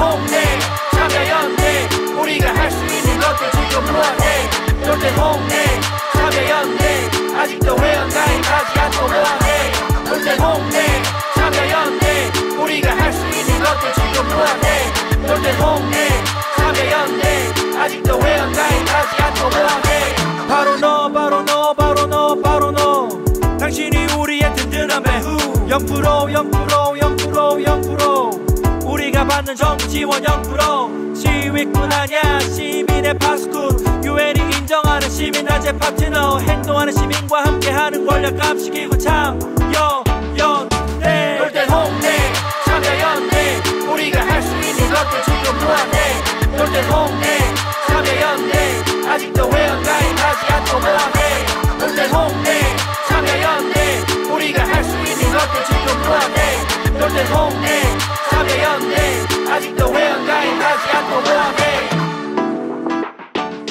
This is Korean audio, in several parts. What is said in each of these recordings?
홍대 참여연대 우리가 할 수 있는 것들 지금 뭐해 놀때 홍대 참여연대 아직도 회원가입하지 않고 뭐해 놀때 홍대 참여연대 우리가 할 수 있는 것들 지금 뭐해 놀때 홍대 참여연대 아직도 회원가입하지 않고 뭐해 바로 너 바로 너 바로 너 바로 너 당신이 우리의 든든한 배후 0% 0% 0% 0% 우리가 받는 정부 지원 0% 시위꾼 아냐 시민의 파수꾼 유엔이 인정하는 시민단체 파트너 행동하는 시민과 함께하는 권력 감시기구 참여연대 놀땐 홍대 참여연대 우리가 할 수 있는 것들 지금 뭐해 놀땐 홍대 참여연대 아직도 회원가입하지 않고 뭐해 놀땐 홍대 참여연대 우리가 할 수 있는 것들 지금 뭐해 놀땐 홍대 참여연대 아직도 회원가입하지 않고 뭐해.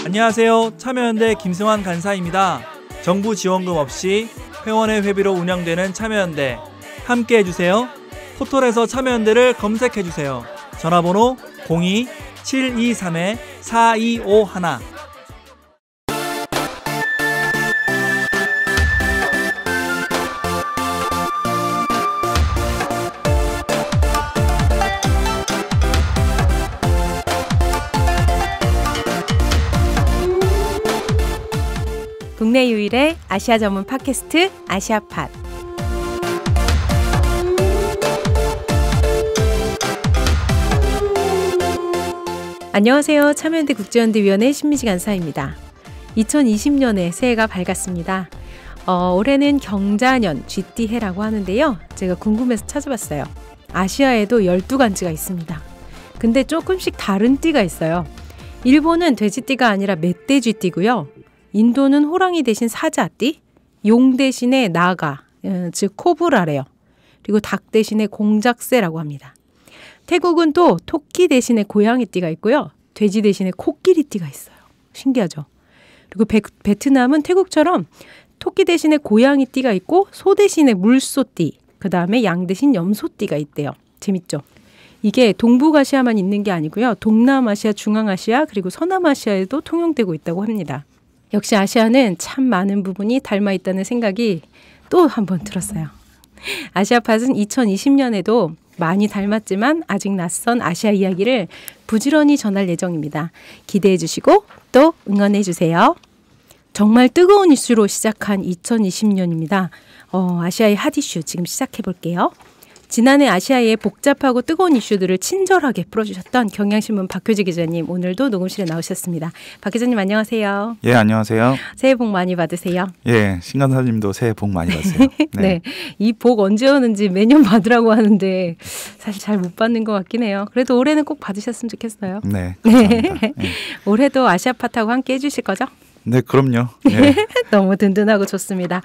안녕하세요. 참여연대 김승환 간사입니다. 정부 지원금 없이 회원의 회비로 운영되는 참여연대 함께 해주세요. 포털에서 참여연대를 검색해주세요. 전화번호 02-723-4251 국내 유일의 아시아 전문 팟캐스트 아시아팟. 안녕하세요. 참여연대 국제연대위원회 신미지 간사입니다. 2020년에 새해가 밝았습니다. 올해는 경자년 쥐띠해라고 하는데요. 제가 궁금해서 찾아봤어요. 아시아에도 12간지가 있습니다. 근데 조금씩 다른 띠가 있어요. 일본은 돼지띠가 아니라 멧돼지띠고요. 인도는 호랑이 대신 사자띠, 용 대신에 나가, 즉 코브라래요. 그리고 닭 대신에 공작새라고 합니다. 태국은 또 토끼 대신에 고양이띠가 있고요. 돼지 대신에 코끼리띠가 있어요. 신기하죠? 그리고 베트남은 태국처럼 토끼 대신에 고양이띠가 있고 소 대신에 물소띠, 그 다음에 양 대신 염소띠가 있대요. 재밌죠? 이게 동북아시아만 있는 게 아니고요. 동남아시아, 중앙아시아, 그리고 서남아시아에도 통용되고 있다고 합니다. 역시 아시아는 참 많은 부분이 닮아 있다는 생각이 또 한 번 들었어요. 아시아팟은 2020년에도 많이 닮았지만 아직 낯선 아시아 이야기를 부지런히 전할 예정입니다. 기대해 주시고 또 응원해 주세요. 정말 뜨거운 이슈로 시작한 2020년입니다. 아시아의 핫 이슈 지금 시작해 볼게요. 지난해 아시아의 복잡하고 뜨거운 이슈들을 친절하게 풀어주셨던 경향신문 박효지 기자님, 오늘도 녹음실에 나오셨습니다. 박 기자님 안녕하세요. 예, 안녕하세요. 새해 복 많이 받으세요. 예, 신간사님도 새해 복 많이 받으세요. 네. 네, 이 복 언제 오는지 매년 받으라고 하는데 사실 잘 못 받는 것 같긴 해요. 그래도 올해는 꼭 받으셨으면 좋겠어요. 네, 감사합니다. 네. 올해도 아시아팟하고 함께 해주실 거죠? 네, 그럼요. 네. 너무 든든하고 좋습니다.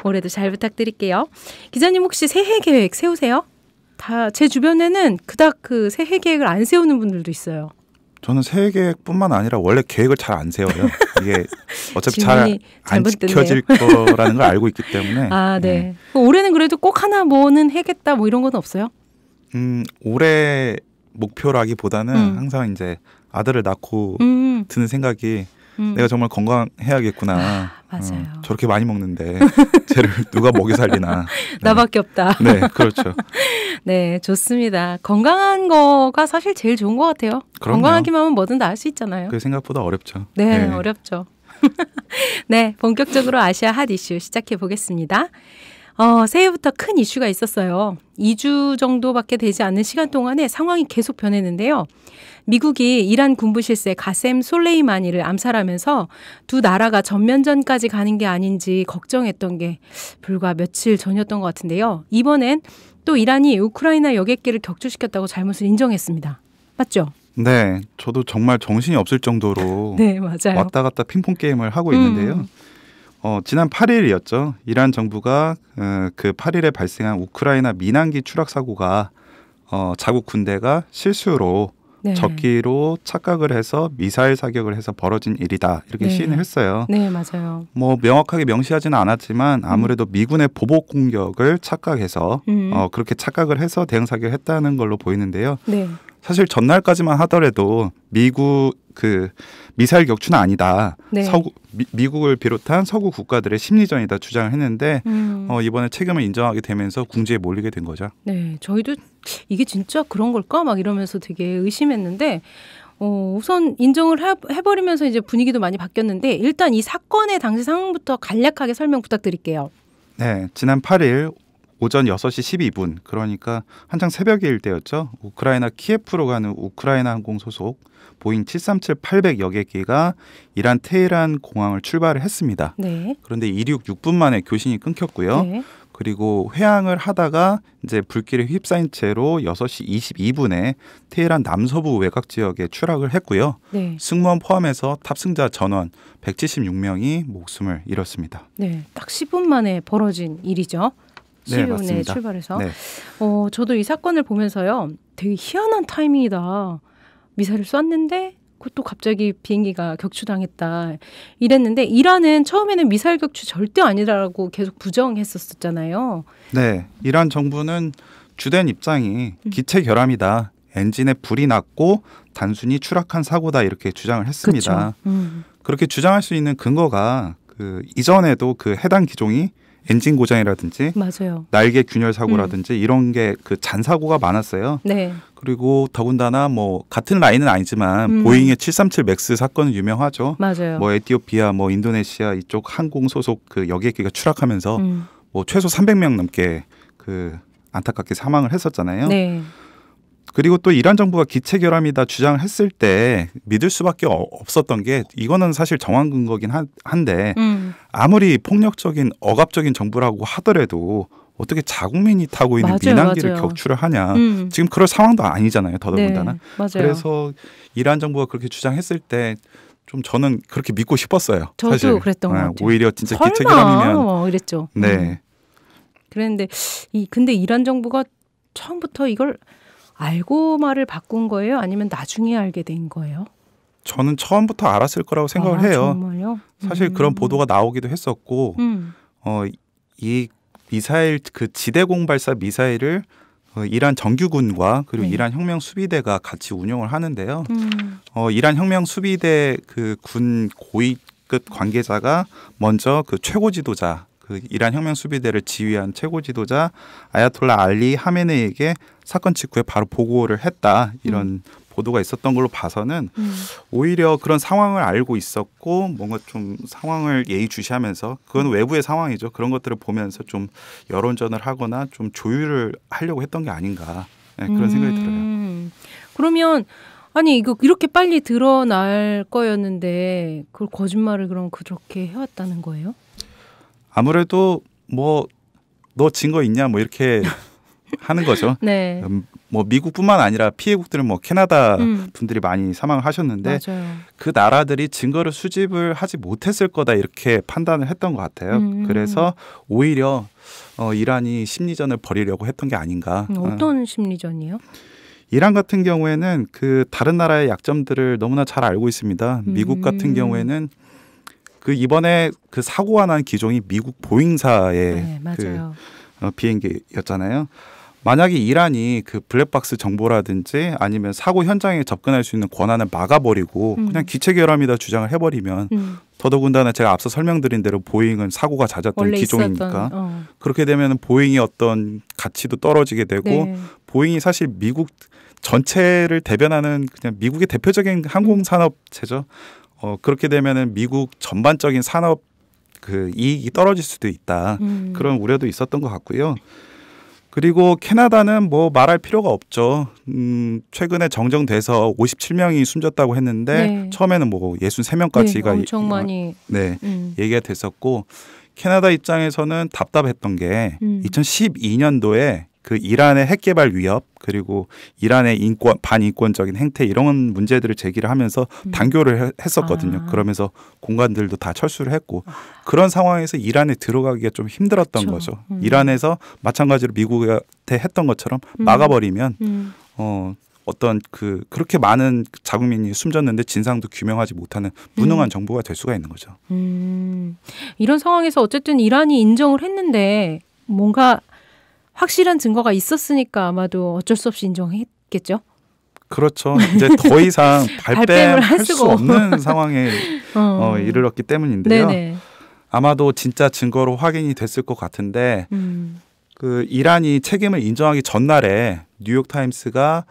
올해도 잘 부탁드릴게요. 기자님 혹시 새해 계획 세우세요? 다 제 주변에는 그닥 그 새해 계획을 안 세우는 분들도 있어요. 저는 새해 계획뿐만 아니라 원래 계획을 잘 안 세워요. 이게 어차피 잘 안 지켜질 거라는 걸 알고 있기 때문에. 아, 네. 올해는 그래도 꼭 하나 뭐는 해겠다 뭐 이런 건 없어요? 올해 목표라기보다는 항상 이제 아들을 낳고 드는 생각이 내가 정말 건강해야겠구나. 맞아요. 저렇게 많이 먹는데 쟤를 누가 먹여 살리나. 네. 나밖에 없다. 네, 그렇죠. 네, 좋습니다. 건강한 거가 사실 제일 좋은 것 같아요. 그럼요. 건강하기만 하면 뭐든 다 할 수 있잖아요. 그게 생각보다 어렵죠. 네, 네. 어렵죠. 네, 본격적으로 아시아 핫 이슈 시작해 보겠습니다. 새해부터 큰 이슈가 있었어요. 2주 정도밖에 되지 않는 시간 동안에 상황이 계속 변했는데요. 미국이 이란 군부 실세 가셈 솔레이마니를 암살하면서 두 나라가 전면전까지 가는 게 아닌지 걱정했던 게 불과 며칠 전이었던 것 같은데요. 이번엔 또 이란이 우크라이나 여객기를 격추시켰다고 잘못을 인정했습니다. 맞죠? 네, 저도 정말 정신이 없을 정도로 네, 맞아요. 왔다 갔다 핑퐁 게임을 하고 있는데요. 지난 8일이었죠. 이란 정부가 그 8일에 발생한 우크라이나 민항기 추락 사고가 자국 군대가 실수로 네. 적기로 착각을 해서 미사일 사격을 해서 벌어진 일이다. 이렇게 네. 시인을 했어요. 네, 맞아요. 뭐 명확하게 명시하지는 않았지만 아무래도 미군의 보복 공격을 착각해서 그렇게 착각을 해서 대응 사격을 했다는 걸로 보이는데요. 네. 사실 전날까지만 하더라도 미국 그 미사일 격추는 아니다. 네. 미국을 비롯한 서구 국가들의 심리전이다 주장을 했는데 이번에 책임을 인정하게 되면서 궁지에 몰리게 된 거죠. 네, 저희도 이게 진짜 그런 걸까 막 이러면서 되게 의심했는데 우선 인정을 해버리면서 이제 분위기도 많이 바뀌었는데 일단 이 사건의 당시 상황부터 간략하게 설명 부탁드릴게요. 네, 지난 8일 오전 6시 12분 그러니까 한창 새벽일 때였죠. 우크라이나 키예프로 가는 우크라이나 항공 소속 보잉 737-800 여객기가 이란 테헤란 공항을 출발을 했습니다. 네. 그런데 이륙 6분 만에 교신이 끊겼고요. 네. 그리고 회항을 하다가 이제 불길에 휩싸인 채로 6시 22분에 테헤란 남서부 외곽 지역에 추락을 했고요. 네. 승무원 포함해서 탑승자 전원 176명이 목숨을 잃었습니다. 네, 딱 10분 만에 벌어진 일이죠. 12분에 맞습니다. 출발해서. 네. 저도 이 사건을 보면서요. 되게 희한한 타이밍이다. 미사일을 쐈는데 그것도 갑자기 비행기가 격추당했다. 이랬는데 이란은 처음에는 미사일 격추 절대 아니라고 계속 부정했었잖아요. 네, 이란 정부는 주된 입장이 기체 결함이다. 엔진에 불이 났고 단순히 추락한 사고다 이렇게 주장을 했습니다. 그렇게 주장할 수 있는 근거가 그 이전에도 그 해당 기종이 엔진 고장이라든지 맞아요. 날개 균열 사고라든지 이런 게 그 잔사고가 많았어요. 네. 그리고 더군다나 뭐 같은 라인은 아니지만 보잉의 737 맥스 사건은 유명하죠. 맞아요. 뭐 에티오피아, 뭐 인도네시아 이쪽 항공 소속 그 여객기가 추락하면서 뭐 최소 300명 넘게 그 안타깝게 사망을 했었잖아요. 네. 그리고 또 이란 정부가 기체 결함이다 주장을 했을 때 믿을 수밖에 없었던 게 이거는 사실 정황 근거긴 한데 아무리 폭력적인 억압적인 정부라고 하더라도 어떻게 자국민이 타고 있는 민항기를 격추를 하냐. 지금 그럴 상황도 아니잖아요. 더더군다나. 네, 맞아요. 그래서 이란 정부가 그렇게 주장했을 때 좀 저는 그렇게 믿고 싶었어요. 저도 사실. 그랬던 것 같아요. 오히려 진짜 설마? 기체 결함이면. 이랬죠. 네. 그랬는데 근데 이란 정부가 처음부터 이걸 알고 말을 바꾼 거예요? 아니면 나중에 알게 된 거예요? 저는 처음부터 알았을 거라고 생각을 해요. 정말요? 사실 그런 보도가 나오기도 했었고 이 미사일 그 지대공 발사 미사일을 이란 정규군과 그리고 네. 이란 혁명 수비대가 같이 운용을 하는데요. 이란 혁명 수비대 그 군 고위급 관계자가 먼저 그 최고 지도자 그 이란 혁명 수비대를 지휘한 최고 지도자 아야톨라 알리 하메네이에게 사건 직후에 바로 보고를 했다 이런 보도가 있었던 걸로 봐서는 오히려 그런 상황을 알고 있었고 뭔가 좀 상황을 예의주시하면서 그건 외부의 상황이죠. 그런 것들을 보면서 좀 여론전을 하거나 좀 조율을 하려고 했던 게 아닌가 네, 그런 생각이 들어요. 그러면 아니 이거 이렇게 빨리 드러날 거였는데 그걸 거짓말을 그럼 그렇게 해왔다는 거예요? 아무래도 뭐 너 증거 있냐 뭐 이렇게 하는 거죠. 네. 뭐 미국뿐만 아니라 피해국들은 뭐 캐나다 분들이 많이 사망을 하셨는데 맞아요. 그 나라들이 증거를 수집을 하지 못했을 거다 이렇게 판단을 했던 것 같아요. 그래서 오히려 이란이 심리전을 벌이려고 했던 게 아닌가. 어떤 심리전이에요? 이란 같은 경우에는 그 다른 나라의 약점들을 너무나 잘 알고 있습니다. 미국 같은 경우에는 그 이번에 그 사고가 난 기종이 미국 보잉사의 네, 맞아요. 그 비행기였잖아요. 만약에 이란이 그 블랙박스 정보라든지 아니면 사고 현장에 접근할 수 있는 권한을 막아버리고 그냥 기체 결함이다 주장을 해버리면 더더군다나 제가 앞서 설명드린 대로 보잉은 사고가 잦았던 기종이니까 그렇게 되면 보잉의 어떤 가치도 떨어지게 되고 네. 보잉이 사실 미국 전체를 대변하는 그냥 미국의 대표적인 항공산업체죠. 그렇게 되면은 미국 전반적인 산업 그 이익이 떨어질 수도 있다. 그런 우려도 있었던 것 같고요. 그리고 캐나다는 뭐 말할 필요가 없죠. 최근에 정정돼서 57명이 숨졌다고 했는데 네. 처음에는 뭐 63명까지가 네, 엄청 많이 얘기가 됐었고 캐나다 입장에서는 답답했던 게 2012년도에 그 이란의 핵 개발 위협 그리고 이란의 반인권적인 행태 이런 문제들을 제기를 하면서 단교를 했었거든요. 그러면서 공관들도 다 철수를 했고 그런 상황에서 이란에 들어가기가 좀 힘들었던 거죠. 이란에서 마찬가지로 미국한테 했던 것처럼 막아버리면 어떤 그렇게 많은 자국민이 숨졌는데 진상도 규명하지 못하는 무능한 정부가 될 수가 있는 거죠. 이런 상황에서 어쨌든 이란이 인정을 했는데 뭔가 확실한 증거가 있었으니까 아마도 어쩔 수 없이 인정했겠죠. 그렇죠. 이제 더 이상 발뺌을 할 발뺌할 수 수가 없는 상황에 이르렀기 때문인데요. 네네. 아마도 진짜 증거로 확인이 됐을 것 같은데 그 이란이 책임을 인정하기 전날에 뉴욕타임스가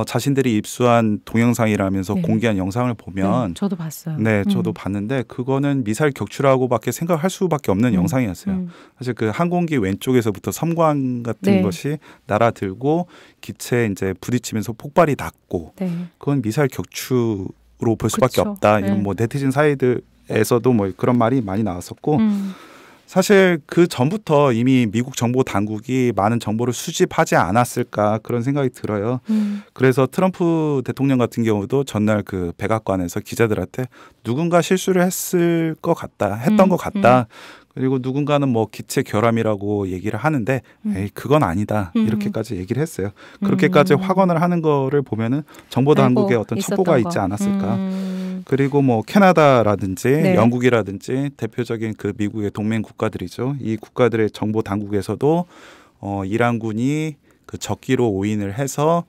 자신들이 입수한 동영상이라면서 네. 공개한 영상을 보면 네, 저도 봤어요. 네, 저도 봤는데 그거는 미사일 격추라고밖에 생각할 수밖에 없는 영상이었어요. 사실 그 항공기 왼쪽에서부터 섬광 같은 네. 것이 날아들고 기체에 이제 부딪히면서 폭발이 났고 네. 그건 미사일 격추로 볼 수밖에 그쵸. 없다. 네. 이런 뭐 네티즌 사이드에서도 뭐 그런 말이 많이 나왔었고 사실 그 전부터 이미 미국 정보 당국이 많은 정보를 수집하지 않았을까 그런 생각이 들어요. 그래서 트럼프 대통령 같은 경우도 전날 그 백악관에서 기자들한테 누군가 실수를 했을 것 같다, 했던 것 같다. 그리고 누군가는 뭐 기체 결함이라고 얘기를 하는데 에이 그건 아니다 이렇게까지 얘기를 했어요. 그렇게까지 확언을 하는 거를 보면은 정보 당국에 어떤 첩보가 있지 않았을까. 그리고 뭐 캐나다라든지 네. 영국이라든지 대표적인 그 미국의 동맹 국가들이죠. 이 국가들의 정보 당국에서도 이란군이 그 적기로 오인을 해서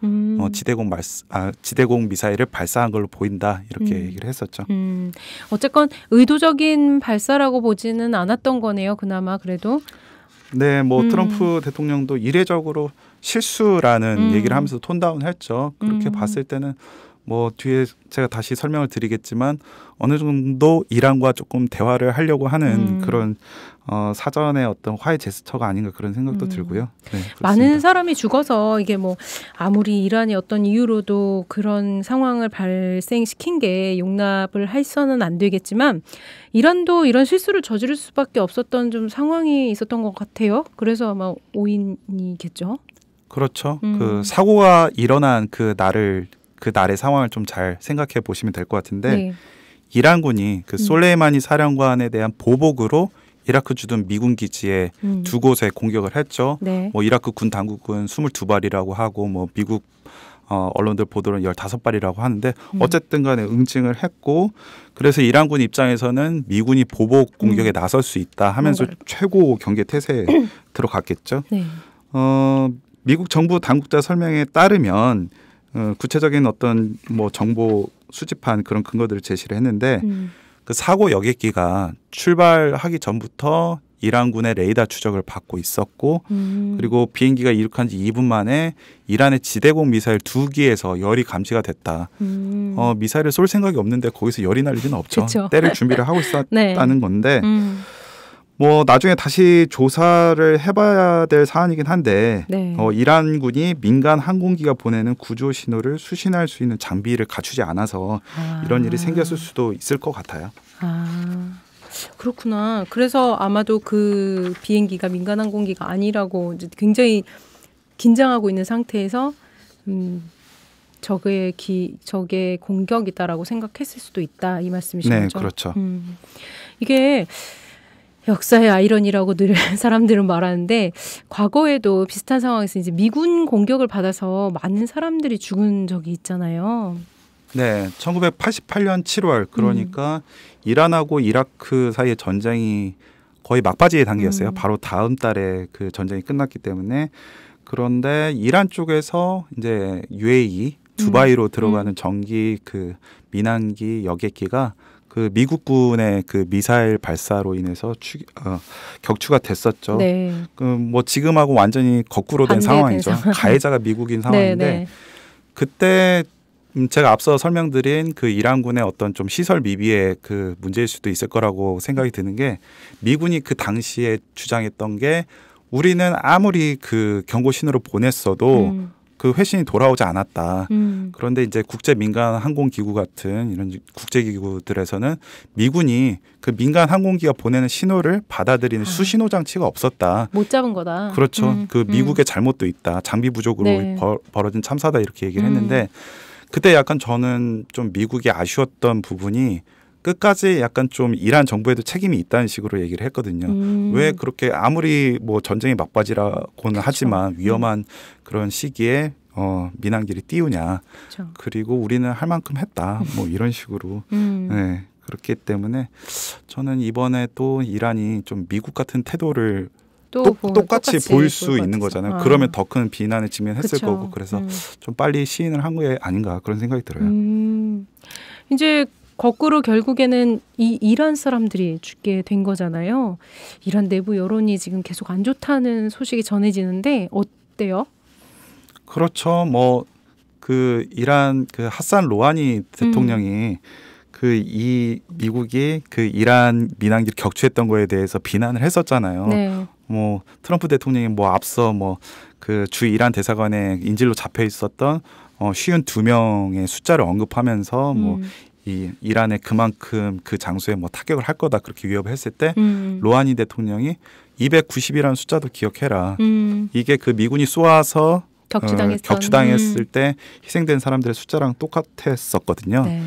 지대공 미사일을 발사한 걸로 보인다 이렇게 얘기를 했었죠. 어쨌건 의도적인 발사라고 보지는 않았던 거네요. 그나마 그래도. 네, 뭐 트럼프 대통령도 이례적으로 실수라는 얘기를 하면서 톤다운했죠. 그렇게 봤을 때는 뭐 뒤에 제가 다시 설명을 드리겠지만 어느 정도 이란과 조금 대화를 하려고 하는 그런 사전의 어떤 화해 제스처가 아닌가 그런 생각도 들고요. 네, 많은 사람이 죽어서 이게 뭐 아무리 이란이 어떤 이유로도 그런 상황을 발생시킨 게 용납을 해서는 안 되겠지만 이란도 이런 실수를 저지를 수밖에 없었던 좀 상황이 있었던 것 같아요. 그래서 아마 오인이겠죠. 그렇죠. 그 사고가 일어난 그 날의 상황을 좀 잘 생각해 보시면 될 것 같은데 네. 이란군이 그 솔레이마니 사령관에 대한 보복으로 이라크 주둔 미군 기지에 두 곳에 공격을 했죠. 네. 뭐 이라크 군 당국은 22발이라고 하고 뭐 미국 언론들 보도는 15발이라고 하는데 어쨌든 간에 응징을 했고 그래서 이란군 입장에서는 미군이 보복 공격에 나설 수 있다 하면서 최고 경계 태세에 들어갔겠죠. 네. 미국 정부 당국자 설명에 따르면 구체적인 어떤 뭐 정보 수집한 그런 근거들을 제시를 했는데 그 사고 여객기가 출발하기 전부터 이란군의 레이더 추적을 받고 있었고 그리고 비행기가 이륙한 지 2분 만에 이란의 지대공 미사일 2기에서 열이 감지가 됐다. 미사일을 쏠 생각이 없는데 거기서 열이 날 리는 없죠. 그쵸. 때릴 준비를 하고 있었다는 네. 건데 뭐 나중에 다시 조사를 해봐야 될 사안이긴 한데 네. 이란군이 민간 항공기가 보내는 구조 신호를 수신할 수 있는 장비를 갖추지 않아서 이런 일이 생겼을 수도 있을 것 같아요. 그렇구나. 그래서 아마도 그 비행기가 민간 항공기가 아니라고 이제 굉장히 긴장하고 있는 상태에서 적의 공격이다라고 생각했을 수도 있다 이 말씀이신 네, 거죠? 그렇죠. 이게 역사의 아이러니라고 늘 사람들은 말하는데 과거에도 비슷한 상황에서 이제 미군 공격을 받아서 많은 사람들이 죽은 적이 있잖아요. 네, 1988년 7월 그러니까 이란하고 이라크 사이의 전쟁이 거의 막바지의 단계였어요. 바로 다음 달에 그 전쟁이 끝났기 때문에 그런데 이란 쪽에서 이제 UAE 두바이로 들어가는 전기 그 민항기 여객기가 그 미국군의 그 미사일 발사로 인해서 격추가 됐었죠. 네. 뭐 지금하고 완전히 거꾸로 된 상황이죠. 가해자가 미국인 상황인데 네, 네. 그때 제가 앞서 설명드린 그 이란군의 어떤 좀 시설 미비의 그 문제일 수도 있을 거라고 생각이 드는 게 미군이 그 당시에 주장했던 게 우리는 아무리 그 경고 신호를 보냈어도 그 회신이 돌아오지 않았다. 그런데 이제 국제 민간 항공기구 같은 이런 국제기구들에서는 미군이 그 민간 항공기가 보내는 신호를 받아들이는 수신호 장치가 없었다. 못 잡은 거다. 그렇죠. 그 미국의 잘못도 있다. 장비 부족으로 네. 벌어진 참사다 이렇게 얘기를 했는데 그때 약간 저는 좀 미국이 아쉬웠던 부분이 끝까지 약간 좀 이란 정부에도 책임이 있다는 식으로 얘기를 했거든요. 왜 그렇게 아무리 뭐 전쟁의 막바지라고는 하지만 위험한 그런 시기에 민항기를 띄우냐. 그렇죠. 그리고 우리는 할 만큼 했다. 뭐 이런 식으로. 네. 그렇기 때문에 저는 이번에 또 이란이 좀 미국 같은 태도를 똑같이 보일 수 있는 거잖아요. 아. 그러면 더 큰 비난에 직면했을 그쵸. 거고 그래서 좀 빨리 시인을 한 게 아닌가 그런 생각이 들어요. 이제 거꾸로 결국에는 이 이란 사람들이 죽게 된 거잖아요. 이란 내부 여론이 지금 계속 안 좋다는 소식이 전해지는데 어때요? 그렇죠. 뭐 그 이란 그 하산 로하니 대통령이 그 이 미국이 그 이란 민항기를 격추했던 거에 대해서 비난을 했었잖아요. 네. 뭐 트럼프 대통령이 뭐 앞서 뭐 그 주 이란 대사관에 인질로 잡혀 있었던 52명의 숫자를 언급하면서 뭐 이 이란에 그만큼 그 장소에 뭐 타격을 할 거다 그렇게 위협을 했을 때 로하니 대통령이 290이라는 숫자도 기억해라. 이게 그 미군이 쏘아서 격추당했을 때 희생된 사람들의 숫자랑 똑같았었거든요. 네.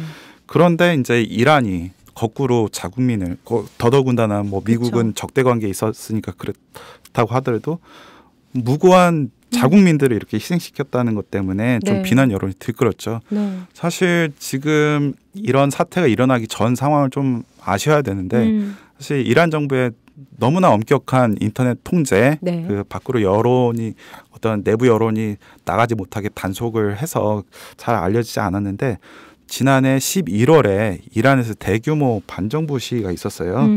그런데 이제 이란이 거꾸로 자국민을 더더군다나 뭐 미국은 그쵸. 적대 관계에 있었으니까 그렇다고 하더라도 무고한 자국민들을 이렇게 희생시켰다는 것 때문에 좀 네. 비난 여론이 들끓었죠. 네. 사실 지금 이런 사태가 일어나기 전 상황을 좀 아셔야 되는데 사실 이란 정부의 너무나 엄격한 인터넷 통제, 네. 그 밖으로 여론이 어떤 내부 여론이 나가지 못하게 단속을 해서 잘 알려지지 않았는데 지난해 11월에 이란에서 대규모 반정부 시위가 있었어요.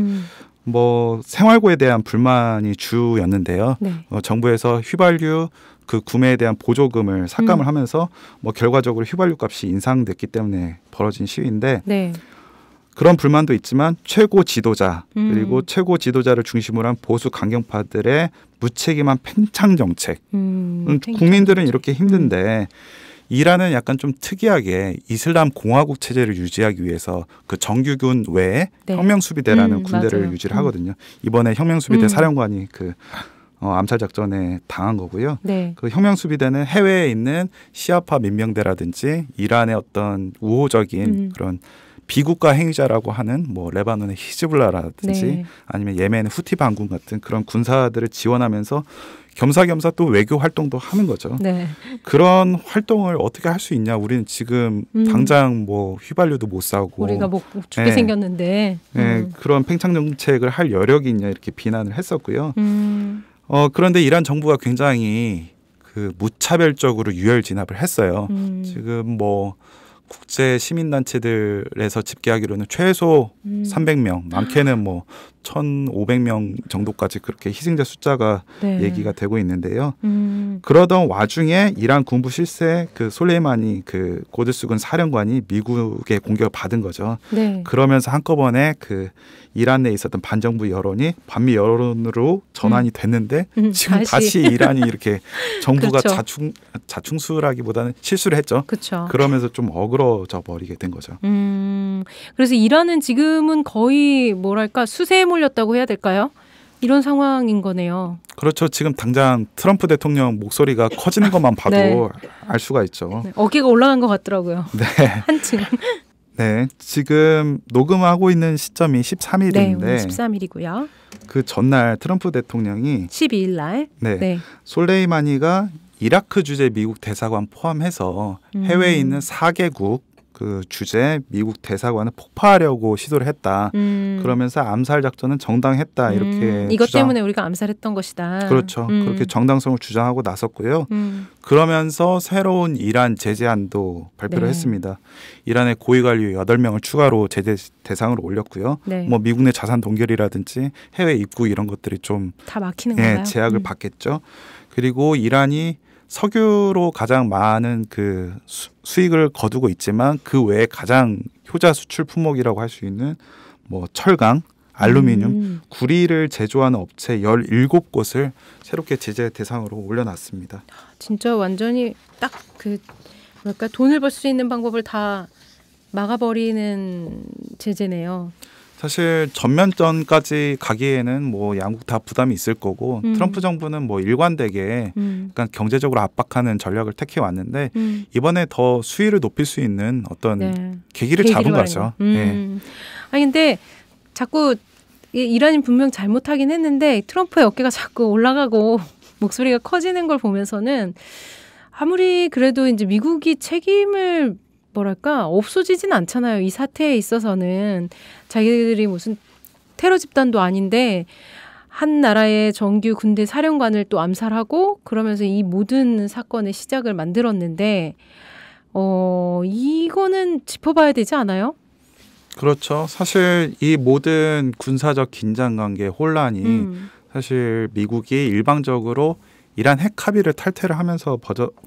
뭐 생활고에 대한 불만이 주였는데요. 네. 정부에서 휘발유 그 구매에 대한 보조금을 삭감을 하면서 뭐 결과적으로 휘발유 값이 인상됐기 때문에 벌어진 시위인데 네. 그런 불만도 있지만 최고 지도자 그리고 최고 지도자를 중심으로 한 보수 강경파들의 무책임한 팽창 정책. 국민들은 이렇게 힘든데 이란은 약간 좀 특이하게 이슬람 공화국 체제를 유지하기 위해서 그 정규군 외에 네. 혁명수비대라는 군대를 맞아요. 유지를 하거든요. 이번에 혁명수비대 사령관이 그 암살 작전에 당한 거고요. 네. 그 혁명수비대는 해외에 있는 시아파 민병대라든지 이란의 어떤 우호적인 그런 비국가 행위자라고 하는 뭐 레바논의 히즈블라라든지 네. 아니면 예멘의 후티 반군 같은 그런 군사들을 지원하면서 겸사겸사 또 외교 활동도 하는 거죠. 네. 그런 활동을 어떻게 할 수 있냐? 우리는 지금 당장 뭐 휘발유도 못 사고 우리가 뭐 죽게 네. 생겼는데. 네, 그런 팽창 정책을 할 여력이 있냐 이렇게 비난을 했었고요. 그런데 이란 정부가 굉장히 그 무차별적으로 유혈 진압을 했어요. 지금 뭐 국제 시민단체들에서 집계하기로는 최소 300명, 많게는 뭐 1,500명 정도까지 그렇게 희생자 숫자가 네. 얘기가 되고 있는데요. 그러던 와중에 이란 군부 실세 그 솔레이마니 그 고드스군 사령관이 미국의 공격을 받은 거죠. 네. 그러면서 한꺼번에 그 이란 내에 있었던 반정부 여론이 반미 여론으로 전환이 됐는데 지금 다시 이란이 이렇게 정부가 그렇죠. 자충수라기보다는 실수를 했죠. 그렇죠. 그러면서 좀 어그러져 버리게 된 거죠. 그래서 이란은 지금은 거의 뭐랄까 수세에 몰렸다고 해야 될까요? 이런 상황인 거네요. 그렇죠. 지금 당장 트럼프 대통령 목소리가 커지는 것만 봐도 네. 알 수가 있죠. 네. 어깨가 올라간 것 같더라고요. 네. 한층. 네. 지금 녹음하고 있는 시점이 네, 13일인데 오늘 13일이고요. 그 전날 트럼프 대통령이 12일 날. 네. 네. 솔레이마니가 이라크 주재 미국 대사관 포함해서 해외에 있는 4개국 그 주재 미국 대사관을 폭파하려고 시도를 했다. 그러면서 암살 작전은 정당했다 이렇게 이것 때문에 우리가 암살했던 것이다. 그렇죠. 그렇게 정당성을 주장하고 나섰고요. 그러면서 새로운 이란 제재안도 발표를 네. 했습니다. 이란의 고위관료 8명을 추가로 제재 대상으로 올렸고요. 네. 뭐 미국 내 자산 동결이라든지 해외 입국 이런 것들이 좀 다 막히는 건가요? 제약을 받겠죠. 그리고 이란이 석유로 가장 많은 그 수익을 거두고 있지만 그 외에 가장 효자 수출 품목이라고 할 수 있는 뭐 철강, 알루미늄, 구리를 제조하는 업체 17곳을 새롭게 제재 대상으로 올려놨습니다. 진짜 완전히 딱 그 뭐랄까 돈을 벌 수 있는 방법을 다 막아버리는 제재네요. 사실 전면전까지 가기에는 뭐 양국 다 부담이 있을 거고 트럼프 정부는 뭐 일관되게 그러니까 경제적으로 압박하는 전략을 택해 왔는데 이번에 더 수위를 높일 수 있는 어떤 네. 계기를 잡은 거죠. 네. 아니 근데 자꾸 이란이 분명 잘못하긴 했는데 트럼프의 어깨가 자꾸 올라가고 목소리가 커지는 걸 보면서는 아무리 그래도 이제 미국이 책임을 뭐랄까 없어지진 않잖아요. 이 사태에 있어서는 자기들이 무슨 테러 집단도 아닌데 한 나라의 정규 군대 사령관을 또 암살하고 그러면서 이 모든 사건의 시작을 만들었는데 이거는 짚어봐야 되지 않아요? 그렇죠. 사실 이 모든 군사적 긴장관계 혼란이 사실 미국이 일방적으로 이란 핵 합의를 탈퇴를 하면서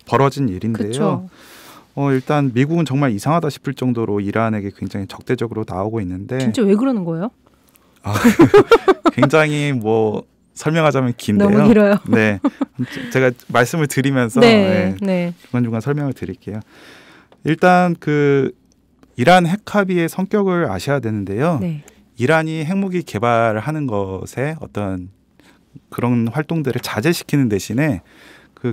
벌어진 일인데요. 그쵸. 일단 미국은 정말 이상하다 싶을 정도로 이란에게 굉장히 적대적으로 나오고 있는데 진짜 왜 그러는 거예요? 굉장히 뭐 설명하자면 긴데요. 너무 길어요. 네, 제가 말씀을 드리면서 네, 네. 중간중간 설명을 드릴게요. 일단 그 이란 핵 합의의 성격을 아셔야 되는데요. 네. 이란이 핵무기 개발하는 것에 어떤 그런 활동들을 자제시키는 대신에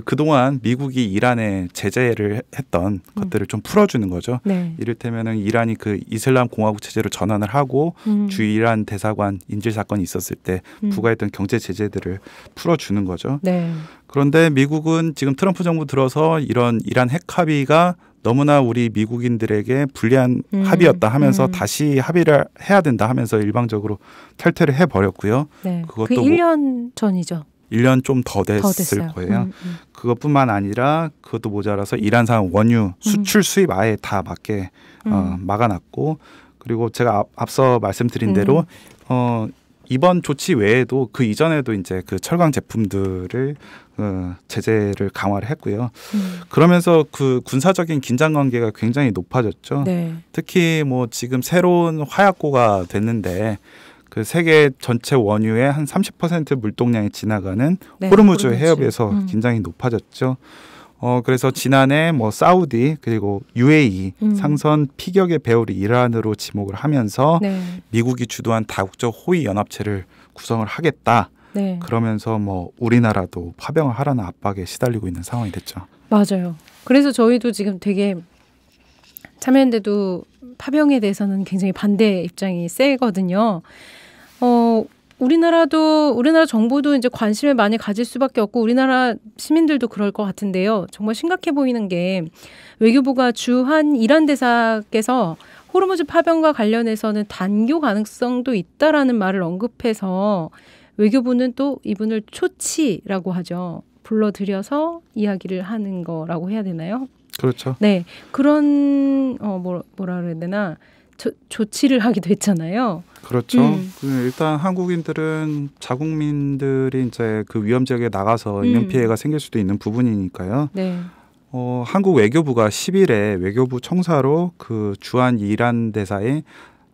그동안 미국이 이란에 제재를 했던 것들을 좀 풀어주는 거죠. 네. 이를테면은 이란이 그 이슬람 공화국 체제로 전환을 하고 주이란 대사관 인질 사건이 있었을 때 부과했던 경제 제재들을 풀어주는 거죠. 네. 그런데 미국은 지금 트럼프 정부 들어서 이런 이란 핵 합의가 너무나 우리 미국인들에게 불리한 합의였다 하면서 다시 합의를 해야 된다 하면서 일방적으로 탈퇴를 해버렸고요. 네. 그것도 그 1년 전이죠. 1년 좀 더 됐을 거예요. 그것뿐만 아니라 그것도 모자라서 이란산 원유 수출 수입 아예 다 막아놨고 그리고 제가 앞서 말씀드린 대로 이번 조치 외에도 그 이전에도 이제 그 철강 제품들을 제재를 강화를 했고요. 그러면서 그 군사적인 긴장 관계가 굉장히 높아졌죠. 네. 특히 뭐 지금 새로운 화약고가 됐는데 그 세계 전체 원유의 한 30% 물동량이 지나가는 네, 호르무즈 해협에서 긴장이 높아졌죠. 그래서 지난해 뭐 사우디 그리고 UAE 상선 피격의 배후를 이란으로 지목을 하면서 네. 미국이 주도한 다국적 호위 연합체를 구성을 하겠다. 네. 그러면서 뭐 우리나라도 파병을 하라는 압박에 시달리고 있는 상황이 됐죠. 맞아요. 그래서 저희도 지금 되게 참여연대도 파병에 대해서는 굉장히 반대 입장이 세거든요. 우리나라 정부도 이제 관심을 많이 가질 수밖에 없고 우리나라 시민들도 그럴 것 같은데요. 정말 심각해 보이는 게 외교부가 주한 이란 대사께서 호르무즈 파병과 관련해서는 단교 가능성도 있다라는 말을 언급해서 외교부는 또 이분을 초치라고 하죠. 불러들여서 이야기를 하는 거라고 해야 되나요? 그렇죠. 네, 그런 뭐라 그래야 되나 조치를 하기도 했잖아요. 그렇죠. 일단 한국인들은 자국민들이 이제 그 위험 지역에 나가서 인명 피해가 생길 수도 있는 부분이니까요. 네. 한국 외교부가 10일에 외교부 청사로 그 주한 이란 대사인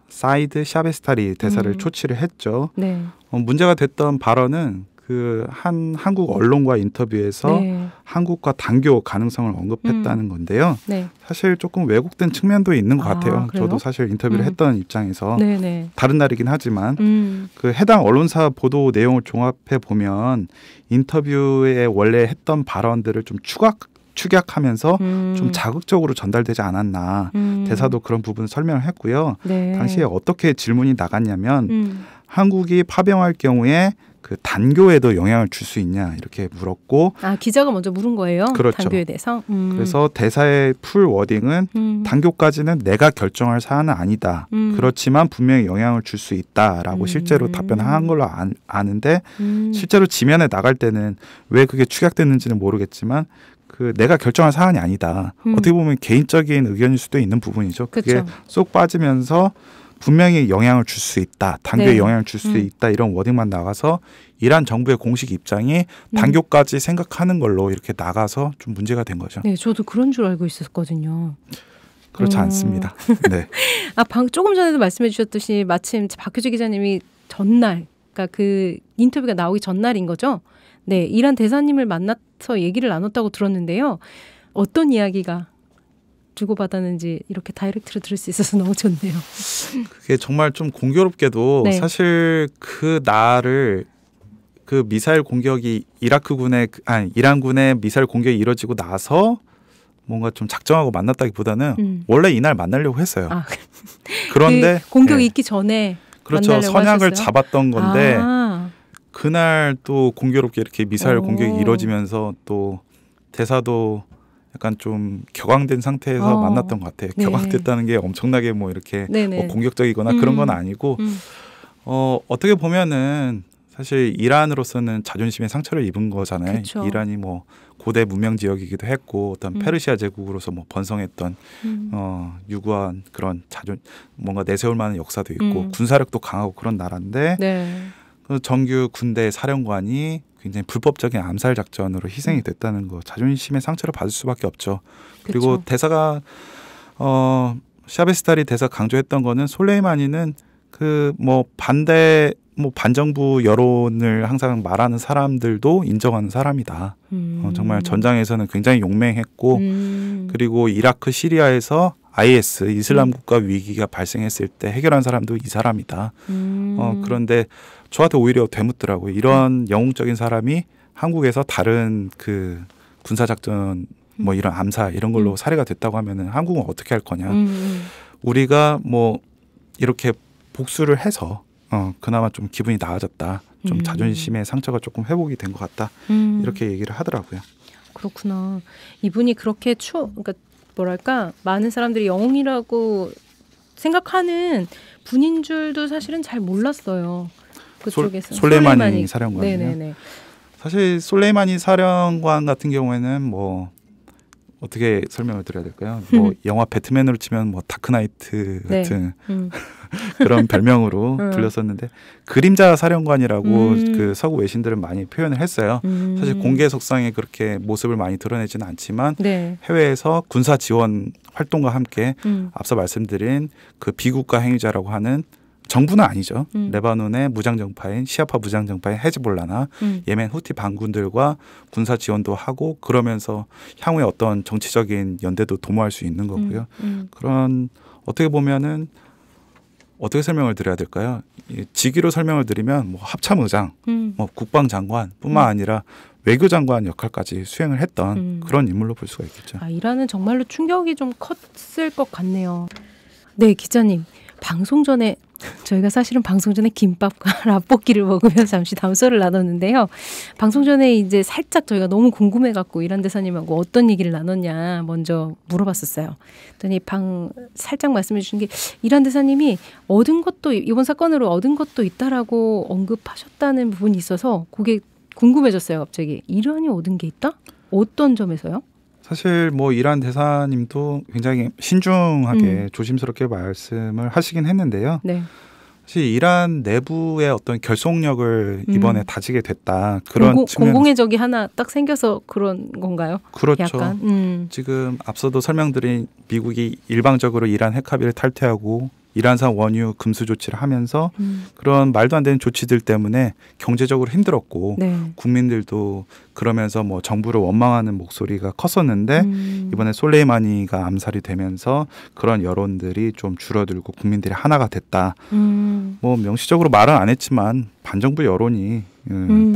사이드 샤베스타리 대사를 초치를 했죠. 네. 문제가 됐던 발언은 그 한 한국 언론과 인터뷰에서 네. 한국과 단교 가능성을 언급했다는 건데요. 네. 사실 조금 왜곡된 측면도 있는 것 같아요. 그래요? 저도 사실 인터뷰를 했던 입장에서 네네. 다른 날이긴 하지만 그 해당 언론사 보도 내용을 종합해 보면 인터뷰에 원래 했던 발언들을 좀 축약하면서 좀 자극적으로 전달되지 않았나. 대사도 그런 부분을 설명을 했고요. 네. 당시에 어떻게 질문이 나갔냐면 한국이 파병할 경우에 그 단교에도 영향을 줄 수 있냐 이렇게 물었고 기자가 먼저 물은 거예요? 그렇죠. 단교에 대해서? 그래서 대사의 풀 워딩은 단교까지는 내가 결정할 사안은 아니다. 그렇지만 분명히 영향을 줄 수 있다라고 실제로 답변한 걸로 아는데 실제로 지면에 나갈 때는 왜 그게 축약됐는지는 모르겠지만 그 내가 결정할 사안이 아니다. 어떻게 보면 개인적인 의견일 수도 있는 부분이죠. 그게 그쵸. 쏙 빠지면서 분명히 영향을 줄 수 있다. 단교에 네. 영향을 줄 수 있다. 이런 워딩만 나가서 이란 정부의 공식 입장이 단교까지 생각하는 걸로 이렇게 나가서 좀 문제가 된 거죠. 네, 저도 그런 줄 알고 있었거든요. 그렇지 않습니다. 네. 조금 전에도 말씀해 주셨듯이 마침 박효주 기자님이 전날, 그러니까 그 인터뷰가 나오기 전날인 거죠. 네, 이란 대사님을 만나서 얘기를 나눴다고 들었는데요. 어떤 이야기가 주고받았는지 이렇게 다이렉트로 들을 수 있어서 너무 좋네요. 그게 정말 좀 공교롭게도 네. 사실 그 날을 그 미사일 공격이 이란군의 미사일 공격이 이뤄지고 나서 뭔가 좀 작정하고 만났다기보다는 원래 이날 만나려고 했어요. 그런데 그 공격이 네. 있기 전에 그렇죠. 만나려고 선약을 하셨어요? 잡았던 건데 그날 또 공교롭게 이렇게 미사일 공격이 이루어지면서 또 대사도 약간 좀 격앙된 상태에서 만났던 것 같아요. 네. 격앙됐다는 게 엄청나게 뭐 이렇게 네네. 뭐 공격적이거나 그런 건 아니고 어떻게 보면은 사실 이란으로서는 자존심의 상처를 입은 거잖아요. 그쵸. 이란이 뭐 고대 문명 지역이기도 했고 어떤 페르시아 제국으로서 뭐 번성했던 유구한 그런 뭔가 내세울 만한 역사도 있고 군사력도 강하고 그런 나라인데 네. 그 정규 군대 사령관이 굉장히 불법적인 암살 작전으로 희생이 됐다는 거 자존심의 상처를 받을 수밖에 없죠. 그리고 그쵸. 대사가 샤베스탈이 대사 강조했던 거는 솔레이마니는 그 뭐 반정부 여론을 항상 말하는 사람들도 인정하는 사람이다. 정말 전장에서는 굉장히 용맹했고 그리고 이라크 시리아에서 IS 이슬람 국가 위기가 발생했을 때 해결한 사람도 이 사람이다. 그런데 저한테 오히려 되묻더라고요. 이런 영웅적인 사람이 한국에서 다른 그 군사작전 뭐 이런 암살 이런 걸로 살해가 됐다고 하면은 한국은 어떻게 할 거냐. 우리가 뭐 이렇게 복수를 해서 그나마 좀 기분이 나아졌다. 좀 자존심의 상처가 조금 회복이 된 것 같다. 이렇게 얘기를 하더라고요. 그렇구나. 이분이 그렇게 그러니까 뭐랄까 많은 사람들이 영웅이라고 생각하는 분인 줄도 사실은 잘 몰랐어요. 그쪽에서 솔레이마니 사령관이요. 네네네. 사실 솔레이마니 사령관 같은 경우에는 뭐 어떻게 설명을 드려야 될까요? 뭐 영화 배트맨으로 치면 뭐 다크나이트 같은 그런 별명으로 불렸었는데 그림자 사령관이라고 그 서구 외신들은 많이 표현을 했어요. 사실 공개 석상에 그렇게 모습을 많이 드러내지는 않지만 네. 해외에서 군사 지원 활동과 함께 앞서 말씀드린 그 비국가 행위자라고 하는 정부는 아니죠. 레바논의 무장정파인 시아파 무장정파인 헤즈볼라나 예멘 후티 반군들과 군사 지원도 하고 그러면서 향후에 어떤 정치적인 연대도 도모할 수 있는 거고요. 그런 어떻게 보면은 어떻게 설명을 드려야 될까요? 직위로 설명을 드리면 뭐 합참의장, 뭐 국방장관뿐만 아니라 외교장관 역할까지 수행을 했던 그런 인물로 볼 수가 있겠죠. 이란은 정말로 충격이 좀 컸을 것 같네요. 네, 기자님. 방송 전에 저희가 사실은 방송 전에 김밥과 라볶이를 먹으면서 잠시 담소를 나눴는데요. 방송 전에 이제 살짝 저희가 너무 궁금해갖고 이란 대사님하고 어떤 얘기를 나눴냐 먼저 물어봤었어요. 그랬더니 살짝 말씀해 주신 게 이란 대사님이 얻은 것도 이번 사건으로 얻은 것도 있다라고 언급하셨다는 부분이 있어서 그게 궁금해졌어요. 갑자기 이란이 얻은 게 있다? 어떤 점에서요? 사실 뭐 이란 대사님도 굉장히 신중하게 조심스럽게 말씀을 하시긴 했는데요. 네. 사실 이란 내부의 어떤 결속력을 이번에 다지게 됐다. 그런 측면. 공공의 적이 하나 딱 생겨서 그런 건가요? 그렇죠. 약간. 지금 앞서도 설명드린 미국이 일방적으로 이란 핵 합의를 탈퇴하고 이란산 원유 금수 조치를 하면서 그런 말도 안 되는 조치들 때문에 경제적으로 힘들었고 네. 국민들도 그러면서 뭐 정부를 원망하는 목소리가 컸었는데 이번에 솔레이마니가 암살이 되면서 그런 여론들이 좀 줄어들고 국민들이 하나가 됐다. 뭐 명시적으로 말은 안 했지만 반정부 여론이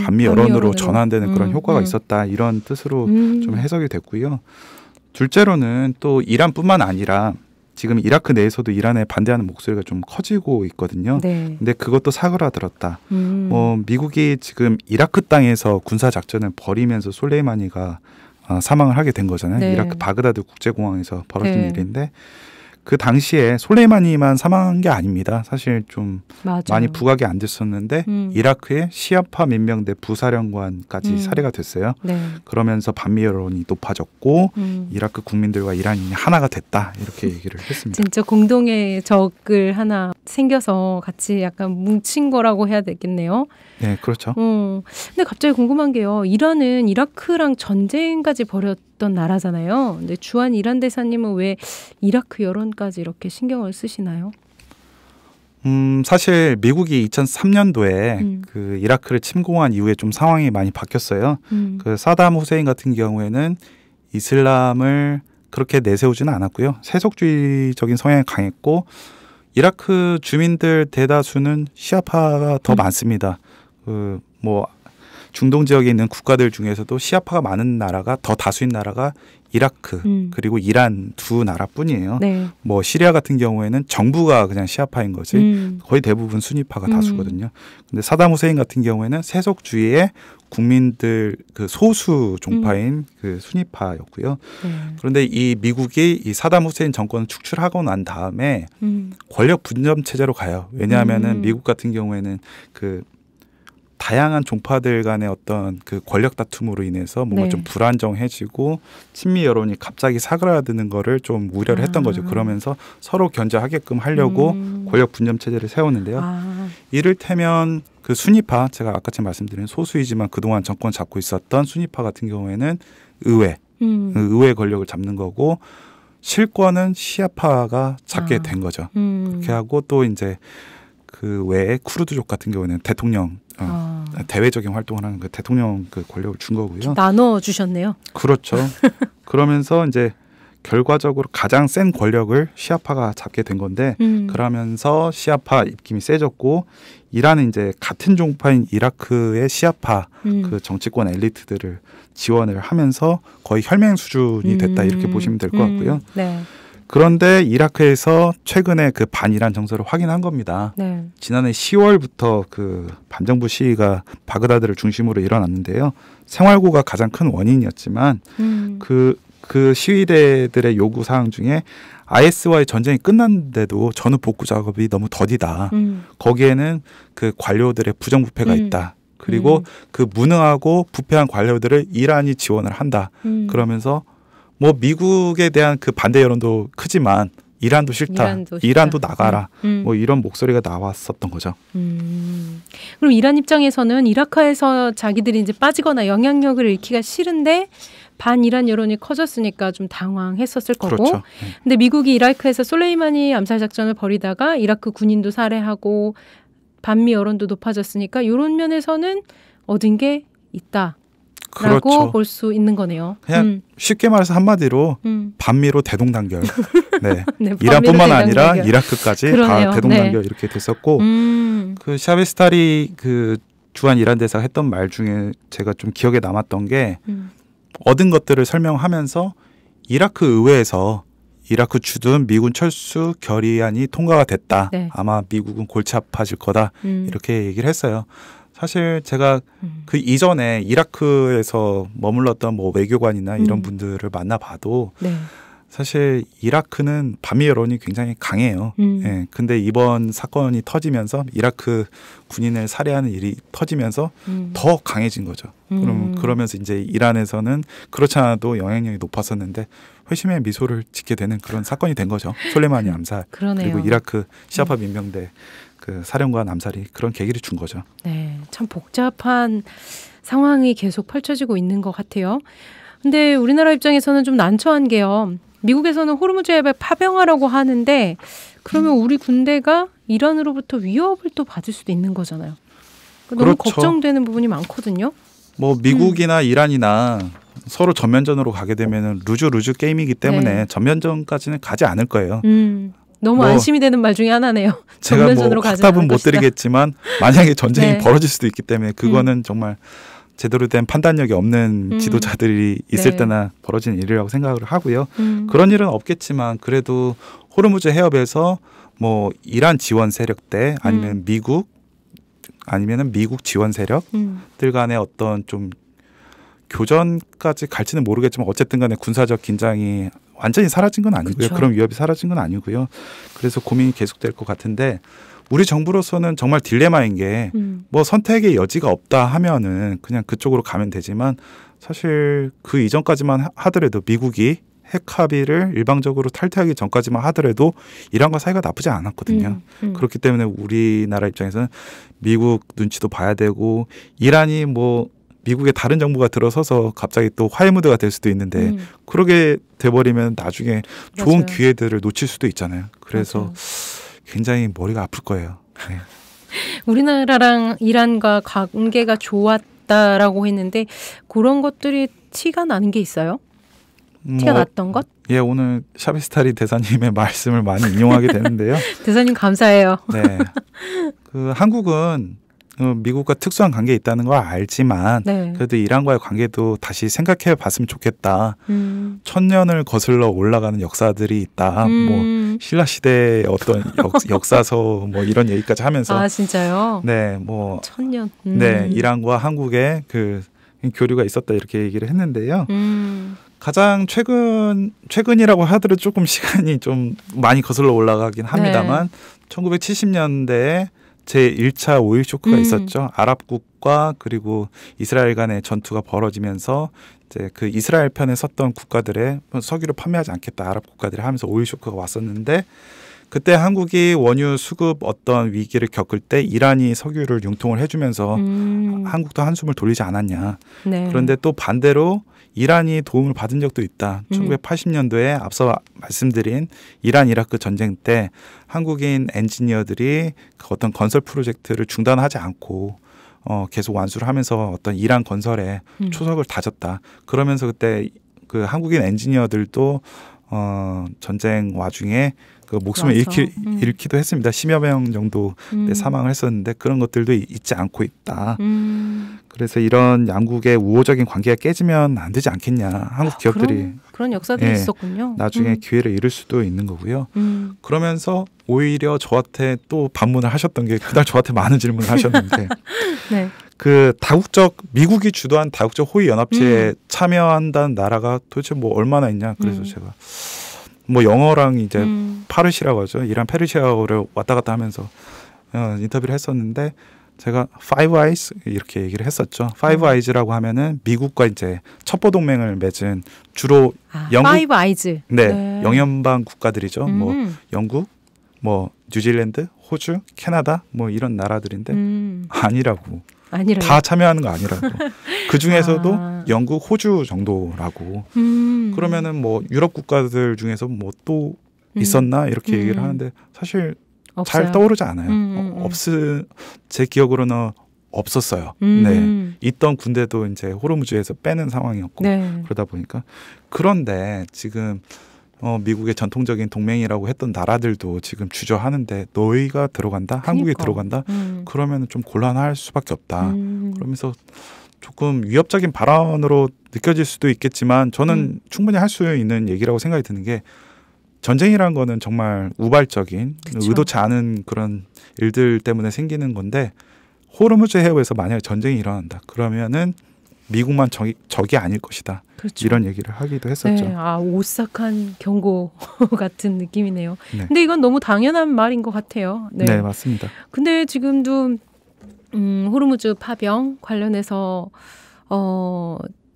반미 여론으로 전환되는 그런 효과가 있었다. 이런 뜻으로 좀 해석이 됐고요. 둘째로는 또 이란뿐만 아니라 지금 이라크 내에서도 이란에 반대하는 목소리가 좀 커지고 있거든요. 네. 근데 그것도 사그라들었다. 미국이 지금 이라크 땅에서 군사 작전을 벌이면서 솔레이마니가 사망을 하게 된 거잖아요. 네. 이라크 바그다드 국제공항에서 벌어진 네. 일인데 그 당시에 솔레이마니만 사망한 게 아닙니다. 사실 좀 맞아요. 많이 부각이 안 됐었는데 이라크의 시아파 민병대 부사령관까지 살해가 됐어요. 네. 그러면서 반미 여론이 높아졌고 이라크 국민들과 이란이 하나가 됐다 이렇게 얘기를 했습니다. 진짜 공동의 적을 하나 생겨서 같이 약간 뭉친 거라고 해야 되겠네요. 네, 그렇죠. 근데 갑자기 궁금한 게요. 이란은 이라크랑 전쟁까지 벌였던 나라잖아요. 근데 주한 이란 대사님은 왜 이라크 여론까지 이렇게 신경을 쓰시나요? 사실 미국이 2003년도에 그 이라크를 침공한 이후에 좀 상황이 많이 바뀌었어요. 그 사담 후세인 같은 경우에는 이슬람을 그렇게 내세우지는 않았고요. 세속주의적인 성향이 강했고 이라크 주민들 대다수는 시아파가 더 많습니다. 뭐 중동 지역에 있는 국가들 중에서도 시아파가 많은 나라가 더 다수인 나라가 이라크 그리고 이란 두 나라뿐이에요. 네. 뭐 시리아 같은 경우에는 정부가 그냥 시아파인 거지 거의 대부분 수니파가 다수거든요. 근데 사담 후세인 같은 경우에는 세속주의의 국민들 그 소수 종파인 그 수니파였고요. 그런데 이 미국이 이 사담 후세인 정권을 축출하고 난 다음에 권력 분점 체제로 가요. 왜냐하면은 미국 같은 경우에는 그 다양한 종파들 간의 어떤 그 권력 다툼으로 인해서 뭔가 네. 좀 불안정해지고 친미 여론이 갑자기 사그라드는 거를 좀 우려를 했던 거죠. 그러면서 서로 견제하게끔 하려고 권력 분념 체제를 세우는데요. 이를테면 그 순위파, 제가 아까 말씀드린 소수이지만 그동안 정권 잡고 있었던 순위파 같은 경우에는 의회 권력을 잡는 거고, 실권은 시아파가 잡게 된 거죠. 그렇게 하고 또 이제 그 외에 쿠르드족 같은 경우에는 대통령 대외적인 활동을 하는 그 대통령 그 권력을 준 거고요. 나눠 주셨네요. 그렇죠. 그러면서 이제 결과적으로 가장 센 권력을 시아파가 잡게 된 건데, 그러면서 시아파 입김이 세졌고, 이란은 이제 같은 종파인 이라크의 시아파 그 정치권 엘리트들을 지원을 하면서 거의 혈맹 수준이 됐다, 이렇게 보시면 될 것 같고요. 네. 그런데 이라크에서 최근에 그 반이란 정서를 확인한 겁니다. 네. 지난해 10월부터 그 반정부 시위가 바그다드를 중심으로 일어났는데요. 생활고가 가장 큰 원인이었지만 그 시위대들의 요구 사항 중에 IS와의 전쟁이 끝났는데도 전후 복구 작업이 너무 더디다. 거기에는 그 관료들의 부정부패가 있다. 그리고 그 무능하고 부패한 관료들을 이란이 지원을 한다. 그러면서 뭐 미국에 대한 그 반대 여론도 크지만 이란도 싫다. 이란도 나가라. 뭐 이런 목소리가 나왔었던 거죠. 그럼 이란 입장에서는 이라크에서 자기들이 이제 빠지거나 영향력을 잃기가 싫은데 반이란 여론이 커졌으니까 좀 당황했었을 거고. 그렇죠. 근데 미국이 이라크에서 솔레이마니 암살 작전을 벌이다가 이라크 군인도 살해하고 반미 여론도 높아졌으니까 이런 면에서는 얻은 게 있다라고 그렇죠. 볼 수 있는 거네요. 그냥 쉽게 말해서 한마디로 반미로 대동단결. 네. 네, 이란뿐만 아니라 대동단결. 이라크까지 그러네요. 다 대동단결 이렇게 됐었고, 그 샤베스타리 그 주한 이란 대사가 했던 말 중에 제가 좀 기억에 남았던 게, 얻은 것들을 설명하면서 이라크 의회에서 이라크 주둔 미군 철수 결의안이 통과가 됐다. 네. 아마 미국은 골치 아파질 거다. 이렇게 얘기를 했어요. 사실 제가 그 이전에 이라크에서 머물렀던 뭐 외교관이나 이런 분들을 만나봐도 네. 사실 이라크는 반미 여론이 굉장히 강해요. 예, 근데 이번 사건이 터지면서 이라크 군인을 살해하는 일이 터지면서 더 강해진 거죠. 그러면서 이제 이란에서는 그렇지 않아도 영향력이 높았었는데 회심의 미소를 짓게 되는 그런 사건이 된 거죠. 솔레마니 암살. 그러네요. 그리고 이라크 시아파 민병대 그 사령관 암살이 그런 계기를 준 거죠. 네, 참 복잡한 상황이 계속 펼쳐지고 있는 것 같아요. 근데 우리나라 입장에서는 좀 난처한 게요. 미국에서는 호르무즈 해협을 파병하라고 하는데 그러면 우리 군대가 이란으로부터 위협을 또 받을 수도 있는 거잖아요. 너무 그렇죠. 걱정되는 부분이 많거든요. 뭐 미국이나 이란이나 서로 전면전으로 가게 되면 루즈 게임이기 때문에 네. 전면전까지는 가지 않을 거예요. 너무 안심이 되는 말 중에 하나네요. 제가 뭐 전면전으로 가지 확답은 않을 못 것이다. 드리겠지만 만약에 전쟁이 네. 벌어질 수도 있기 때문에 그거는 정말 제대로 된 판단력이 없는 지도자들이 있을 네. 때나 벌어지는 일이라고 생각을 하고요. 그런 일은 없겠지만 그래도 호르무즈 해협에서 뭐 이란 지원 세력대 아니면 아니면은 미국 지원 세력들 간의 어떤 좀 교전까지 갈지는 모르겠지만 어쨌든 간에 군사적 긴장이 완전히 사라진 건 아니고요. 그쵸. 그런 위협이 사라진 건 아니고요. 그래서 고민이 계속될 것 같은데 우리 정부로서는 정말 딜레마인 게 뭐 선택의 여지가 없다 하면은 그냥 그쪽으로 가면 되지만 사실 그 이전까지만 하더라도 미국이 핵 합의를 일방적으로 탈퇴하기 전까지만 하더라도 이란과 사이가 나쁘지 않았거든요. 그렇기 때문에 우리나라 입장에서는 미국 눈치도 봐야 되고 이란이 뭐 미국의 다른 정부가 들어서서 갑자기 또 화해 무드가 될 수도 있는데 그러게 돼버리면 나중에 좋은 맞아요. 기회들을 놓칠 수도 있잖아요. 그래서 맞아요. 굉장히 머리가 아플 거예요. 네. 우리나라랑 이란과 관계가 좋았다라고 했는데 그런 것들이 티가 나는 게 있어요? 티가 뭐, 났던 것? 예, 오늘 샤베스타리 대사님의 말씀을 많이 인용하게 되는데요. 대사님 감사해요. 네, 그 한국은 미국과 특수한 관계에 있다는 걸 알지만 네. 그래도 이란과의 관계도 다시 생각해 봤으면 좋겠다. 1000년을 거슬러 올라가는 역사들이 있다. 뭐 신라 시대의 어떤 역사서 뭐 이런 얘기까지 하면서 아 진짜요? 네, 뭐 1000년. 네, 이란과 한국의 그 교류가 있었다 이렇게 얘기를 했는데요. 가장 최근이라고 하더라도 조금 시간이 좀 많이 거슬러 올라가긴 합니다만 1970년대에 제 1차 오일 쇼크가 있었죠. 아랍국과 그리고 이스라엘 간의 전투가 벌어지면서 이제 그 이스라엘 편에 섰던 국가들의 석유를 판매하지 않겠다 아랍 국가들이 하면서 오일 쇼크가 왔었는데 그때 한국이 원유 수급 어떤 위기를 겪을 때 이란이 석유를 융통을 해주면서 한국도 한숨을 돌리지 않았냐. 네. 그런데 또 반대로 이란이 도움을 받은 적도 있다. 1980년도에 앞서 말씀드린 이란 이라크 전쟁 때 한국인 엔지니어들이 그 어떤 건설 프로젝트를 중단하지 않고 계속 완수를 하면서 어떤 이란 건설에 초석을 다졌다. 그러면서 그때 그 한국인 엔지니어들도 전쟁 와중에 그 목숨을 잃기도 했습니다. 10여 명 정도 사망을 했었는데 그런 것들도 잊지 않고 있다. 그래서 이런 양국의 우호적인 관계가 깨지면 안 되지 않겠냐. 한국 기업들이 그런 역사들이 있었군요. 나중에 기회를 잃을 수도 있는 거고요. 그러면서 오히려 저한테 또 반문을 하셨던 게 그날 저한테 많은 질문을 하셨는데 네. 그 다국적 미국이 주도한 다국적 호위 연합체에 참여한다는 나라가 도대체 뭐 얼마나 있냐. 그래서 제가 뭐 영어랑 이제 파르시라고 하죠. 이란 페르시아어를 왔다 갔다 하면서 인터뷰를 했었는데 제가 Five Eyes 이렇게 얘기를 했었죠. Five Eyes라고 하면은 미국과 이제 첩보 동맹을 맺은 주로 영국, Five Eyes. 네, 영연방 국가들이죠. 뭐 영국, 뭐 뉴질랜드, 호주, 캐나다 뭐 이런 나라들인데 아니라고. 다 참여하는 거 아니라고. 그 중에서도 영국, 호주 정도라고. 그러면은 뭐 유럽 국가들 중에서 뭐 또 있었나 이렇게 얘기를 하는데 사실 없어요. 잘 떠오르지 않아요. 제 기억으로는 없었어요. 네, 있던 군대도 이제 호르무즈에서 빼는 상황이었고 그러다 보니까 그런데 지금 미국의 전통적인 동맹이라고 했던 나라들도 지금 주저하는데 너희가 들어간다, 한국이 들어간다, 그러면 좀 곤란할 수밖에 없다. 그러면서 조금 위협적인 발언으로 느껴질 수도 있겠지만 저는 충분히 할 수 있는 얘기라고 생각이 드는 게 전쟁이라는 거는 정말 우발적인 의도치 않은 그런 일들 때문에 생기는 건데 호르무즈 해협에서 만약에 전쟁이 일어난다 그러면은 미국만 적이 아닐 것이다. 그렇죠. 이런 얘기를 하기도 했었죠. 네, 오싹한 경고 같은 느낌이네요. 네. 근데 이건 너무 당연한 말인 것 같아요. 네, 네 맞습니다. 근데 지금도 호르무즈 파병 관련해서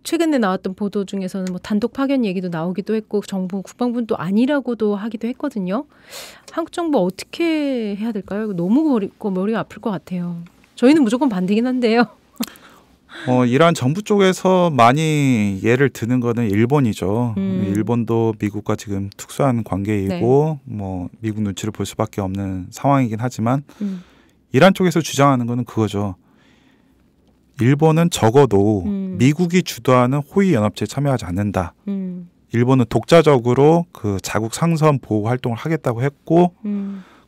최근에 나왔던 보도 중에서는 뭐 단독 파견 얘기도 나오기도 했고 정부 국방부도 아니라고도 하기도 했거든요. 한국 정부 어떻게 해야 될까요? 너무 머리가 아플 것 같아요. 저희는 무조건 반대긴 한데요. 이란 정부 쪽에서 많이 예를 드는 거는 일본이죠. 일본도 미국과 지금 특수한 관계이고 뭐 미국 눈치를 볼 수밖에 없는 상황이긴 하지만 이란 쪽에서 주장하는 거는 그거죠. 일본은 적어도 미국이 주도하는 호위 연합체에 참여하지 않는다. 일본은 독자적으로 그 자국 상선 보호 활동을 하겠다고 했고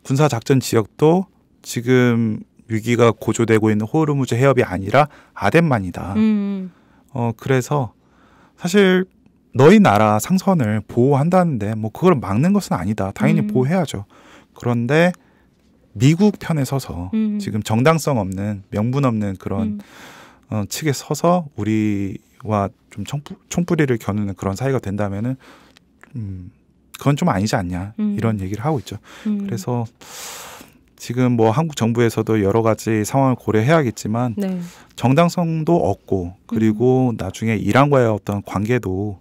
군사 작전 지역도 지금 위기가 고조되고 있는 호르무즈 해협이 아니라 아덴만이다. 그래서 사실 너희 나라 상선을 보호한다는데 뭐 그걸 막는 것은 아니다. 당연히 보호해야죠. 그런데 미국 편에 서서 지금 정당성 없는 명분 없는 그런 측에 서서 우리와 좀 총뿌리를 겨누는 그런 사이가 된다면은 그건 좀 아니지 않냐 이런 얘기를 하고 있죠. 그래서 지금 뭐 한국 정부에서도 여러 가지 상황을 고려해야겠지만 정당성도 없고 그리고 나중에 이란과의 어떤 관계도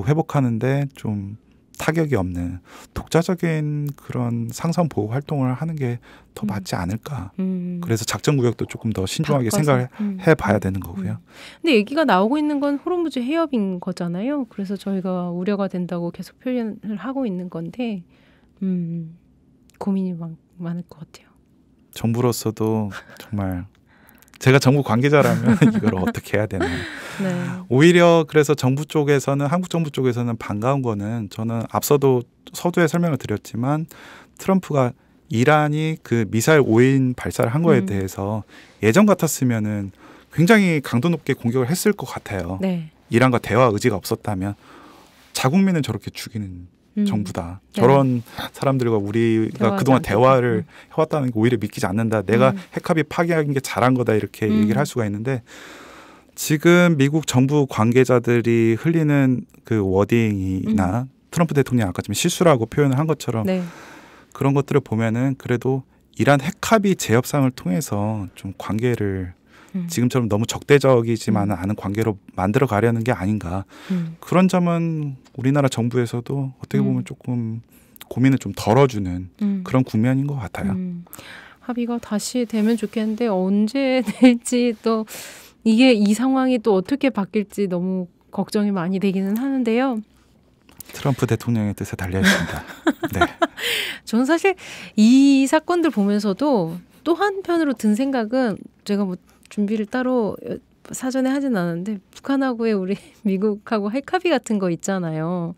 회복하는데 좀 타격이 없는 독자적인 그런 상선 보호 활동을 하는 게 더 맞지 않을까. 그래서 작전 구역도 조금 더 신중하게 생각을 해봐야 되는 거고요. 근데 얘기가 나오고 있는 건 호르무즈 해협인 거잖아요. 그래서 저희가 우려가 된다고 계속 표현을 하고 있는 건데 고민이 많을 것 같아요. 정부로서도 정말 제가 정부 관계자라면 이걸 어떻게 해야 되나. 네. 오히려 그래서 정부 쪽에서는 한국 정부 쪽에서는 반가운 거는 저는 앞서도 서두에 설명을 드렸지만 트럼프가 이란이 그 미사일 5인 발사를 한 거에 대해서 예전 같았으면은 굉장히 강도 높게 공격을 했을 것 같아요. 네. 이란과 대화 의지가 없었다면 자국민은 저렇게 죽이는 정부다. 저런 사람들과 우리가 그동안 대화를 해왔다는 게 오히려 믿기지 않는다. 내가 핵합의 파기한 게 잘한 거다 이렇게 얘기를 할 수가 있는데 지금 미국 정부 관계자들이 흘리는 그 워딩이나 트럼프 대통령이 아까 좀 실수라고 표현을 한 것처럼 그런 것들을 보면은 그래도 이란 핵합의 재협상을 통해서 좀 관계를 지금처럼 너무 적대적이지만은 않은 관계로 만들어 가려는 게 아닌가. 그런 점은 우리나라 정부에서도 어떻게 보면 조금 고민을 좀 덜어주는 그런 국면인 것 같아요. 합의가 다시 되면 좋겠는데 언제 될지 또 이게 이 상황이 또 어떻게 바뀔지 너무 걱정이 많이 되기는 하는데요. 트럼프 대통령의 뜻에 달려 있습니다. 네. 저는 사실 이 사건들 보면서도 또 한편으로 든 생각은 제가 뭐 준비를 따로 사전에 하진 않았는데 북한하고의 우리 미국하고 핵합의 같은 거 있잖아요.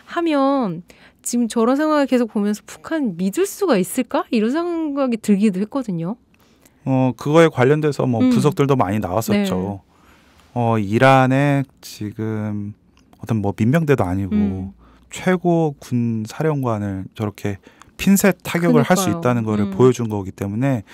하면 지금 저런 상황을 계속 보면서 북한 믿을 수가 있을까? 이런 생각이 들기도 했거든요. 그거에 관련돼서 뭐 분석들도 많이 나왔었죠. 네. 이란의 지금 어떤 뭐 민병대도 아니고 최고 군 사령관을 저렇게 핀셋 타격을 할 수 있다는 거를 보여준 거기 때문에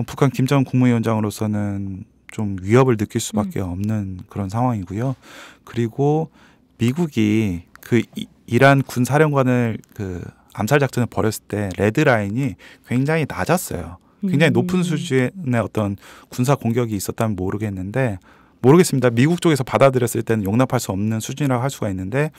북한 김정은 국무위원장으로서는 좀 위협을 느낄 수밖에 없는 그런 상황이고요. 그리고 미국이 그 이란 군 사령관을 그 암살 작전을 벌였을 때 레드라인이 굉장히 낮았어요. 굉장히 높은 수준의 어떤 군사 공격이 있었다면 모르겠습니다. 미국 쪽에서 받아들였을 때는 용납할 수 없는 수준이라고 할 수가 있는데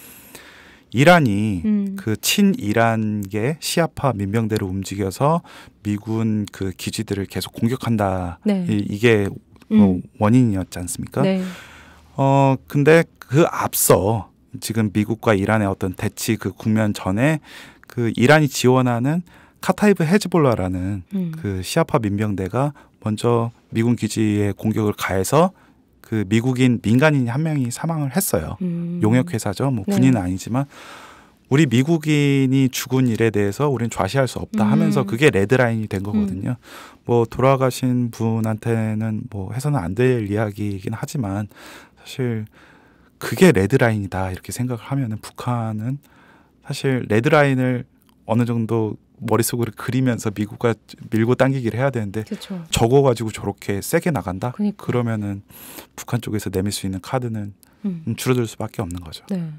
이란이 그 친이란계 시아파 민병대를 움직여서 미군 그 기지들을 계속 공격한다. 네. 이게 원인이었지 않습니까? 네. 근데 그 앞서 지금 미국과 이란의 어떤 대치 그 국면 전에 그 이란이 지원하는 카타이브 헤즈볼라라는 그 시아파 민병대가 먼저 미군 기지에 공격을 가해서 그 미국인 민간인 한 명이 사망을 했어요. 용역회사죠. 뭐 군인은 아니지만 우리 미국인이 죽은 일에 대해서 우리는 좌시할 수 없다 하면서 그게 레드라인이 된 거거든요. 뭐 돌아가신 분한테는 뭐 해서는 안 될 이야기이긴 하지만 사실 그게 레드라인이다 이렇게 생각을 하면은 북한은 사실 레드라인을 어느 정도 머릿속으로 그리면서 미국과 밀고 당기기를 해야 되는데 그쵸. 적어가지고 저렇게 세게 나간다? 그러니까. 그러면은 북한 쪽에서 내밀 수 있는 카드는 줄어들 수밖에 없는 거죠. 네.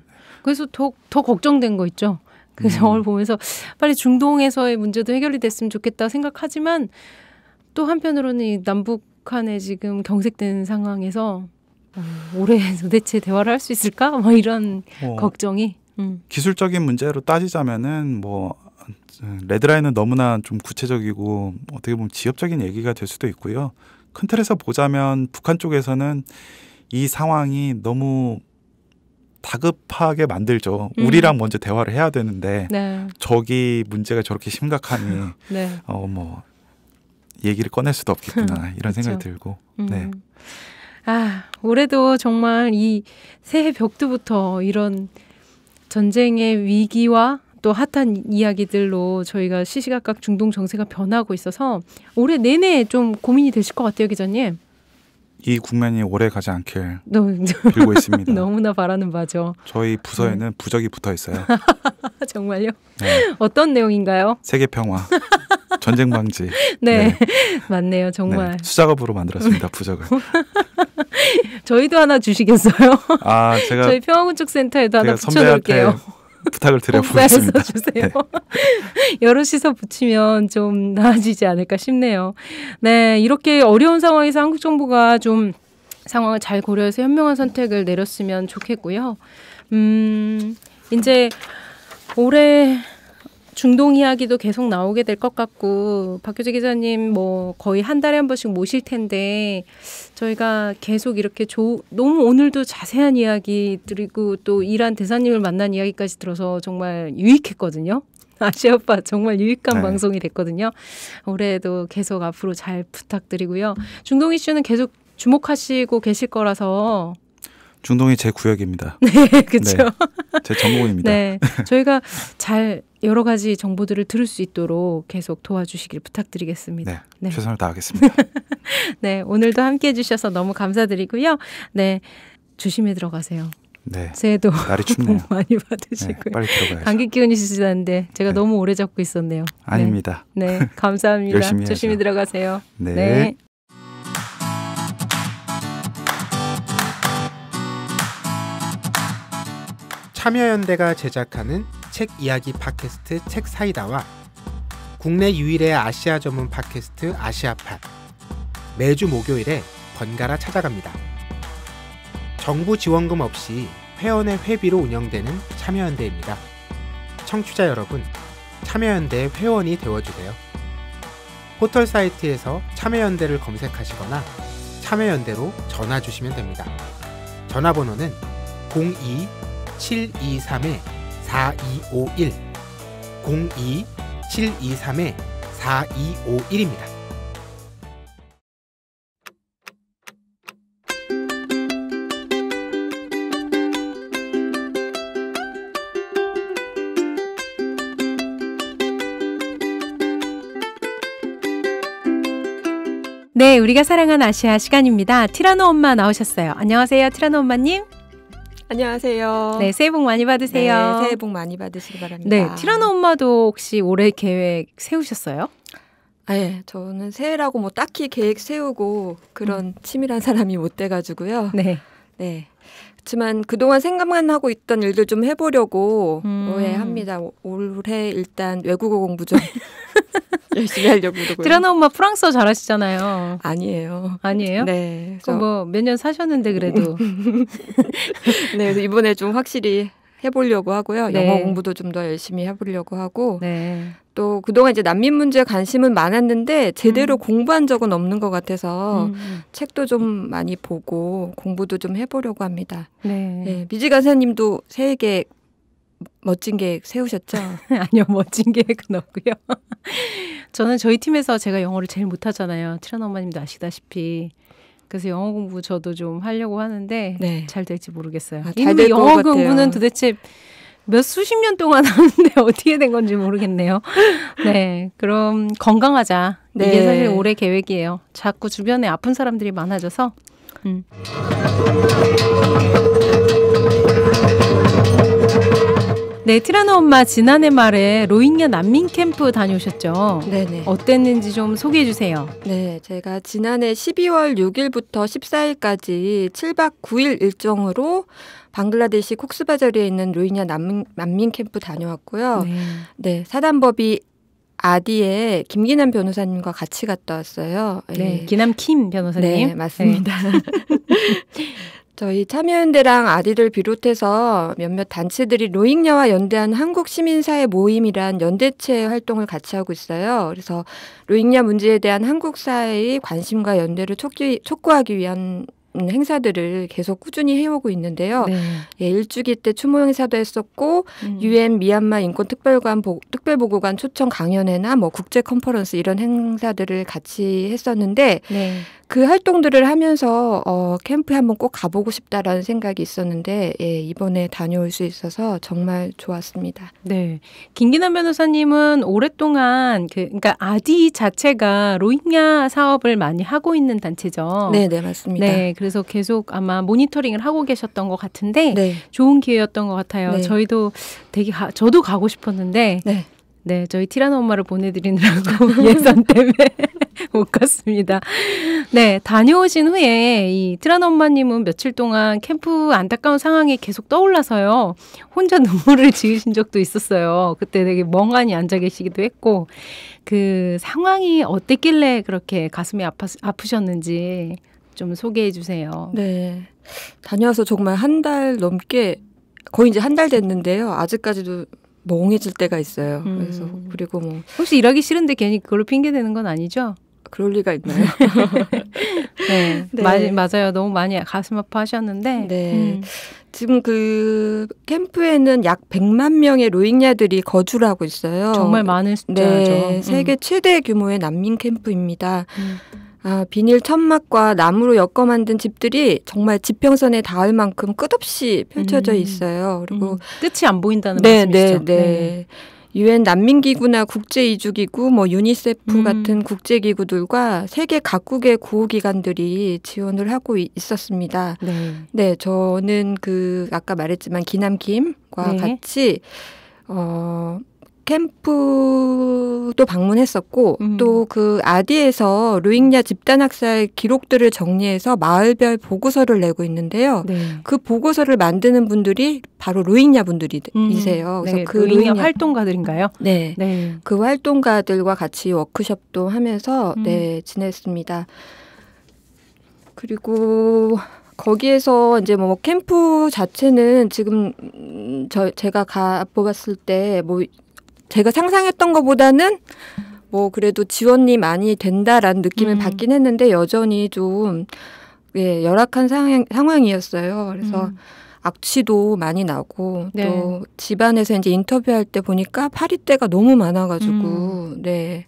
그래서 더 걱정된 거 있죠. 그 저걸 보면서 빨리 중동에서의 문제도 해결이 됐으면 좋겠다 생각하지만 또 한편으로는 이 남북한에 지금 경색된 상황에서 올해 도대체 대화를 할 수 있을까? 뭐 이런 걱정이. 기술적인 문제로 따지자면은 뭐 레드라인은 너무나 좀 구체적이고 어떻게 보면 지엽적인 얘기가 될 수도 있고요. 큰 틀에서 보자면 북한 쪽에서는 이 상황이 너무 다급하게 만들죠. 우리랑 먼저 대화를 해야 되는데 네. 저기 문제가 저렇게 심각하니 네. 뭐 얘기를 꺼낼 수도 없겠구나 이런 생각이 들고. 네. 올해도 정말 이 새해 벽두부터 이런 전쟁의 위기와 또 핫한 이야기들로 저희가 시시각각 중동 정세가 변하고 있어서 올해 내내 좀 고민이 되실 것 같아요, 기자님. 이 국면이 오래 가지 않길 빌고 있습니다. 너무나 바라는 바죠. 저희 부서에는 부적이 붙어 있어요. 정말요? 네. 어떤 내용인가요? 세계 평화, 전쟁 방지. 네, 맞네요, 정말. 네, 수작업으로 만들었습니다, 부적을. 저희도 하나 주시겠어요? 제가 저희 평화군축센터에도 하나 붙여놓을게요. 부탁을 드려보겠습니다. 주세요. 네. 여럿이서 붙이면 좀 나아지지 않을까 싶네요. 네, 이렇게 어려운 상황에서 한국 정부가 좀 상황을 잘 고려해서 현명한 선택을 내렸으면 좋겠고요. 이제 올해 중동 이야기도 계속 나오게 될 것 같고 박효재 기자님 뭐 거의 한 달에 한 번씩 모실 텐데 저희가 계속 이렇게 너무 오늘도 자세한 이야기 드리고 또 이란 대사님을 만난 이야기까지 들어서 정말 유익했거든요. 아시아파 정말 유익한 방송이 됐거든요. 올해도 계속 앞으로 잘 부탁드리고요. 중동 이슈는 계속 주목하시고 계실 거라서 중동이 제 구역입니다. 네, 그렇죠. 네, 제 전공입니다. 네, 저희가 잘 여러 가지 정보들을 들을 수 있도록 계속 도와주시길 부탁드리겠습니다. 네, 최선을 다하겠습니다. 네, 오늘도 함께해 주셔서 너무 감사드리고요. 네, 조심히 들어가세요. 네, 새해도 날이 춥네요. 복 많이 받으시고요. 네, 빨리 들어가야죠. 감기 기운이 있으시다는데 제가 너무 오래 잡고 있었네요. 아닙니다. 네, 감사합니다. 열심히 조심히 들어가세요. 네. 참여연대가 제작하는 책 이야기 팟캐스트 책사이다와 국내 유일의 아시아 전문 팟캐스트 아시아팟. 매주 목요일에 번갈아 찾아갑니다. 정부 지원금 없이 회원의 회비로 운영되는 참여연대입니다. 청취자 여러분, 참여연대 회원이 되어주세요. 포털 사이트에서 참여연대를 검색하시거나 참여연대로 전화 주시면 됩니다. 전화번호는 02-723-4251 02-723-4251입니다. 네, 우리가 사랑한 아시아 시간입니다. 티라노 엄마 나오셨어요. 안녕하세요, 티라노 엄마님. 안녕하세요. 네, 새해 복 많이 받으세요. 네, 새해 복 많이 받으시기 바랍니다. 네, 티라노 엄마도 혹시 올해 계획 세우셨어요? 네, 저는 새해라고 뭐 딱히 계획 세우고 그런 치밀한 사람이 못 돼가지고요. 네. 네. 그렇지만 그동안 생각만 하고 있던 일들 좀 해보려고 올해 합니다. 올해 일단 외국어 공부 좀 열심히 하려고 그러고요. 티라노 엄마 프랑스어 잘하시잖아요. 아니에요. 아니에요? 네. 뭐 몇 년 사셨는데 그래도. 네, 그래서 이번에 좀 확실히 해보려고 하고요. 네. 영어 공부도 좀 더 열심히 해보려고 하고. 네. 또 그동안 이제 난민 문제에 관심은 많았는데 제대로 공부한 적은 없는 것 같아서 책도 좀 많이 보고 공부도 좀 해보려고 합니다. 네. 네, 미지 간사님도 새해 계획 멋진 계획 세우셨죠? 아니요, 멋진 계획은 없고요. 저는 저희 팀에서 제가 영어를 제일 못하잖아요. 티라노 엄마님도 아시다시피. 그래서 영어 공부 저도 좀 하려고 하는데 네. 잘 될지 모르겠어요. 잘 이미 될 것 영어 같아요. 공부는 도대체 몇 수십 년 동안 하는데 어떻게 된 건지 모르겠네요. 네, 그럼 건강하자. 네. 이게 사실 올해 계획이에요. 자꾸 주변에 아픈 사람들이 많아져서. 네, 티라노 엄마 지난해 말에 로힝야 난민 캠프 다녀오셨죠? 네네. 어땠는지 좀 소개해 주세요. 네, 제가 지난해 12월 6일부터 14일까지 7박 9일 일정으로 방글라데시 콕스바자르에 있는 로힝야 난민 캠프 다녀왔고요. 네. 네, 사단법이 아디에 김기남 변호사님과 같이 갔다 왔어요. 네, 기남 킴 변호사님. 네, 맞습니다. 저희 참여연대랑 아디를 비롯해서 몇몇 단체들이 로힝야와 연대한 한국 시민사회 모임이란 연대체 활동을 같이 하고 있어요. 그래서 로힝야 문제에 대한 한국 사회의 관심과 연대를 촉구하기 위한 행사들을 계속 꾸준히 해오고 있는데요. 네. 예, 일주기 때 추모 행사도 했었고 UN 미얀마 인권 특별보고관 초청 강연회나 뭐 국제 컨퍼런스 이런 행사들을 같이 했었는데 네. 그 활동들을 하면서 캠프에 한번 꼭 가보고 싶다라는 생각이 있었는데 예, 이번에 다녀올 수 있어서 정말 좋았습니다. 네. 김기남 변호사님은 오랫동안 그러니까 아디 자체가 로힝야 사업을 많이 하고 있는 단체죠. 네, 네, 맞습니다. 네, 그래서 계속 아마 모니터링을 하고 계셨던 것 같은데 네. 좋은 기회였던 것 같아요. 네. 저희도 되게 저도 가고 싶었는데 네. 네, 저희 티라노 엄마를 보내드리느라고 예산 때문에 못 갔습니다. 네, 다녀오신 후에 이 티라노 엄마님은 며칠 동안 캠프 안타까운 상황이 계속 떠올라서요. 혼자 눈물을 지으신 적도 있었어요. 그때 되게 멍하니 앉아 계시기도 했고 그 상황이 어땠길래 그렇게 가슴이 아프셨는지 좀 소개해 주세요. 네. 다녀와서 정말 한 달 넘게 거의 이제 한 달 됐는데요. 아직까지도 멍해질 때가 있어요. 그래서 그리고 뭐 혹시 일하기 싫은데 괜히 그걸로 핑계 대는 건 아니죠? 그럴 리가 있나요? 네, 네. 맞아요. 너무 많이 가슴 아파하셨는데. 네. 지금 그 캠프에는 약 100만 명의 로힝야들이 거주를 하고 있어요. 정말 많은 숫자죠. 네, 세계 최대 규모의 난민 캠프입니다. 비닐 천막과 나무로 엮어 만든 집들이 정말 지평선에 닿을 만큼 끝없이 펼쳐져 있어요. 그리고 끝이 안 보인다는 네, 말씀이시죠? 네. 유엔 난민기구나 국제이주기구, 뭐 유니세프 같은 국제기구들과 세계 각국의 구호기관들이 지원을 하고 있었습니다. 네. 네, 저는 그 아까 말했지만 기남킴과 네. 같이 캠프도 방문했었고 또 그 아디에서 로힝야 집단 학살 기록들을 정리해서 마을별 보고서를 내고 있는데요. 네. 그 보고서를 만드는 분들이 바로 로힝야 분들이세요. 그래서 네, 그 로힝야 활동가들인가요? 네. 네. 그 활동가들과 같이 워크숍도 하면서 네, 지냈습니다. 그리고 거기에서 이제 뭐 캠프 자체는 지금 제가 가보았을 때 뭐 제가 상상했던 것보다는 뭐 그래도 지원이 많이 된다라는 느낌을 받긴 했는데 여전히 좀 예, 열악한 상황이었어요. 그래서 악취도 많이 나고 네. 또 집안에서 이제 인터뷰할 때 보니까 파리떼가 너무 많아가지고 네.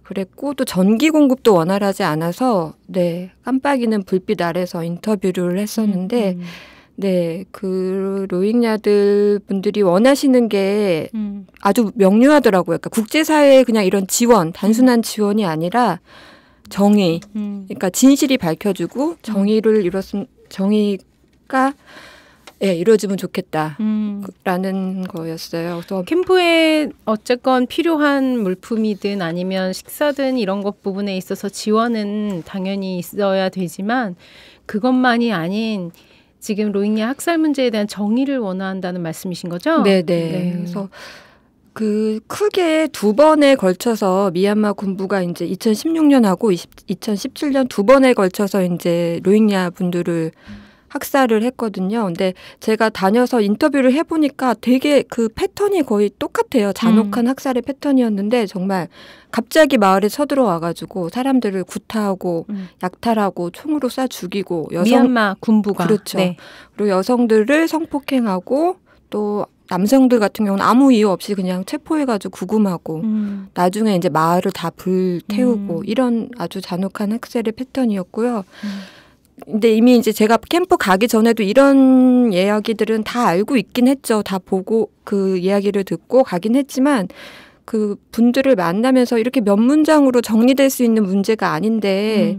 그랬고 또 전기 공급도 원활하지 않아서 네 깜빡이는 불빛 아래서 인터뷰를 했었는데 네 그 로힝야들 분들이 원하시는 게 아주 명료하더라고요. 그러니까 국제사회의 그냥 이런 지원 단순한 지원이 아니라 정의 그러니까 진실이 밝혀지고 정의를 정의가 예, 이루어지면 좋겠다라는 거였어요. 그래서 캠프에 어쨌건 필요한 물품이든 아니면 식사든 이런 것 부분에 있어서 지원은 당연히 있어야 되지만 그것만이 아닌 지금 로힝야 학살 문제에 대한 정의를 원한다는 말씀이신 거죠? 네네. 네. 그래서 그 크게 두 번에 걸쳐서 미얀마 군부가 이제 2016년하고 2017년 두 번에 걸쳐서 이제 로힝야 분들을 학살을 했거든요. 근데 제가 다녀서 인터뷰를 해보니까 되게 그 패턴이 거의 똑같아요. 잔혹한 학살의 패턴이었는데 정말 갑자기 마을에 쳐들어와가지고 사람들을 구타하고 약탈하고 총으로 쏴 죽이고 미얀마 군부가 그렇죠. 네. 그리고 여성들을 성폭행하고 또 남성들 같은 경우는 아무 이유 없이 그냥 체포해가지고 구금하고 나중에 이제 마을을 다 불태우고 이런 아주 잔혹한 학살의 패턴이었고요. 근데 이미 이제 제가 캠프 가기 전에도 이런 이야기들은 다 알고 있긴 했죠. 다 보고 그 이야기를 듣고 가긴 했지만 그 분들을 만나면서 이렇게 몇 문장으로 정리될 수 있는 문제가 아닌데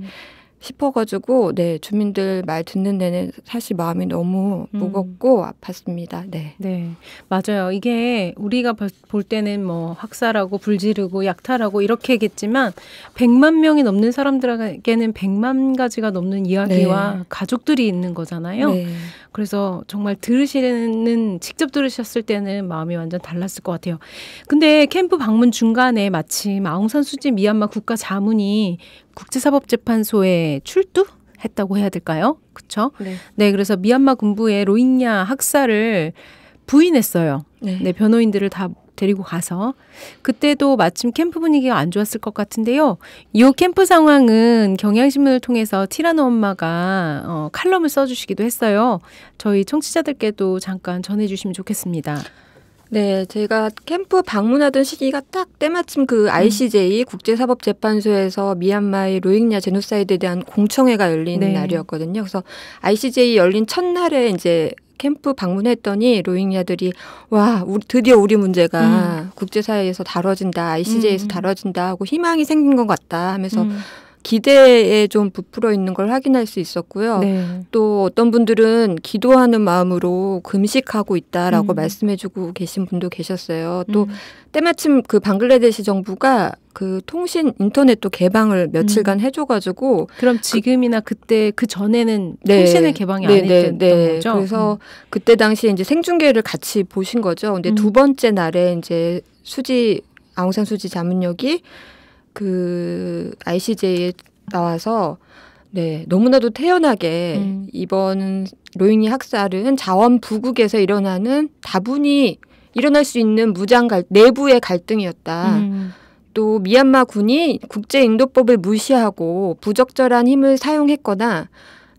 싶어가지고 네 주민들 말 듣는 데는 사실 마음이 너무 무겁고 아팠습니다. 네. 네, 맞아요. 이게 우리가 볼 때는 뭐 학살하고 불지르고 약탈하고 이렇게겠지만 100만 명이 넘는 사람들에게는 100만 가지가 넘는 이야기와 네. 가족들이 있는 거잖아요. 네. 그래서 정말 직접 들으셨을 때는 마음이 완전 달랐을 것 같아요. 근데 캠프 방문 중간에 마침 아웅산 수치 미얀마 국가 자문이 국제사법재판소에 출두했다고 해야 될까요? 그렇죠? 네. 네, 그래서 미얀마 군부의 로힝야 학살을 부인했어요. 네. 네, 변호인들을 다 데리고 가서 그때도 마침 캠프 분위기가 안 좋았을 것 같은데요. 이 캠프 상황은 경향신문을 통해서 티라노 엄마가 칼럼을 써주시기도 했어요. 저희 청취자들께도 잠깐 전해주시면 좋겠습니다. 네, 제가 캠프 방문하던 시기가 딱 때마침 그 ICJ 국제사법재판소에서 미얀마의 로힝야 제노사이드에 대한 공청회가 열린 네. 날이었거든요. 그래서 ICJ 열린 첫날에 이제 캠프 방문했더니 로힝야들이 와 드디어 우리 문제가 국제사회에서 다뤄진다, ICJ에서 다뤄진다 하고 희망이 생긴 것 같다 하면서 기대에 좀 부풀어 있는 걸 확인할 수 있었고요. 네. 또 어떤 분들은 기도하는 마음으로 금식하고 있다라고 말씀해주고 계신 분도 계셨어요. 또 때마침 그 방글라데시 정부가 그 통신 인터넷도 개방을 며칠간 해줘가지고 그럼 지금이나 그때 그 전에는 네. 통신을 개방이 안 했던 거죠? 그래서 그때 당시에 이제 생중계를 같이 보신 거죠. 근데 두 번째 날에 이제 아웅산 수지 자문역이 그 ICJ에 나와서 네 너무나도 태연하게 이번 로힝야 학살은 자원부국에서 일어나는 다분히 일어날 수 있는 내부의 갈등이었다. 또 미얀마 군이 국제인도법을 무시하고 부적절한 힘을 사용했거나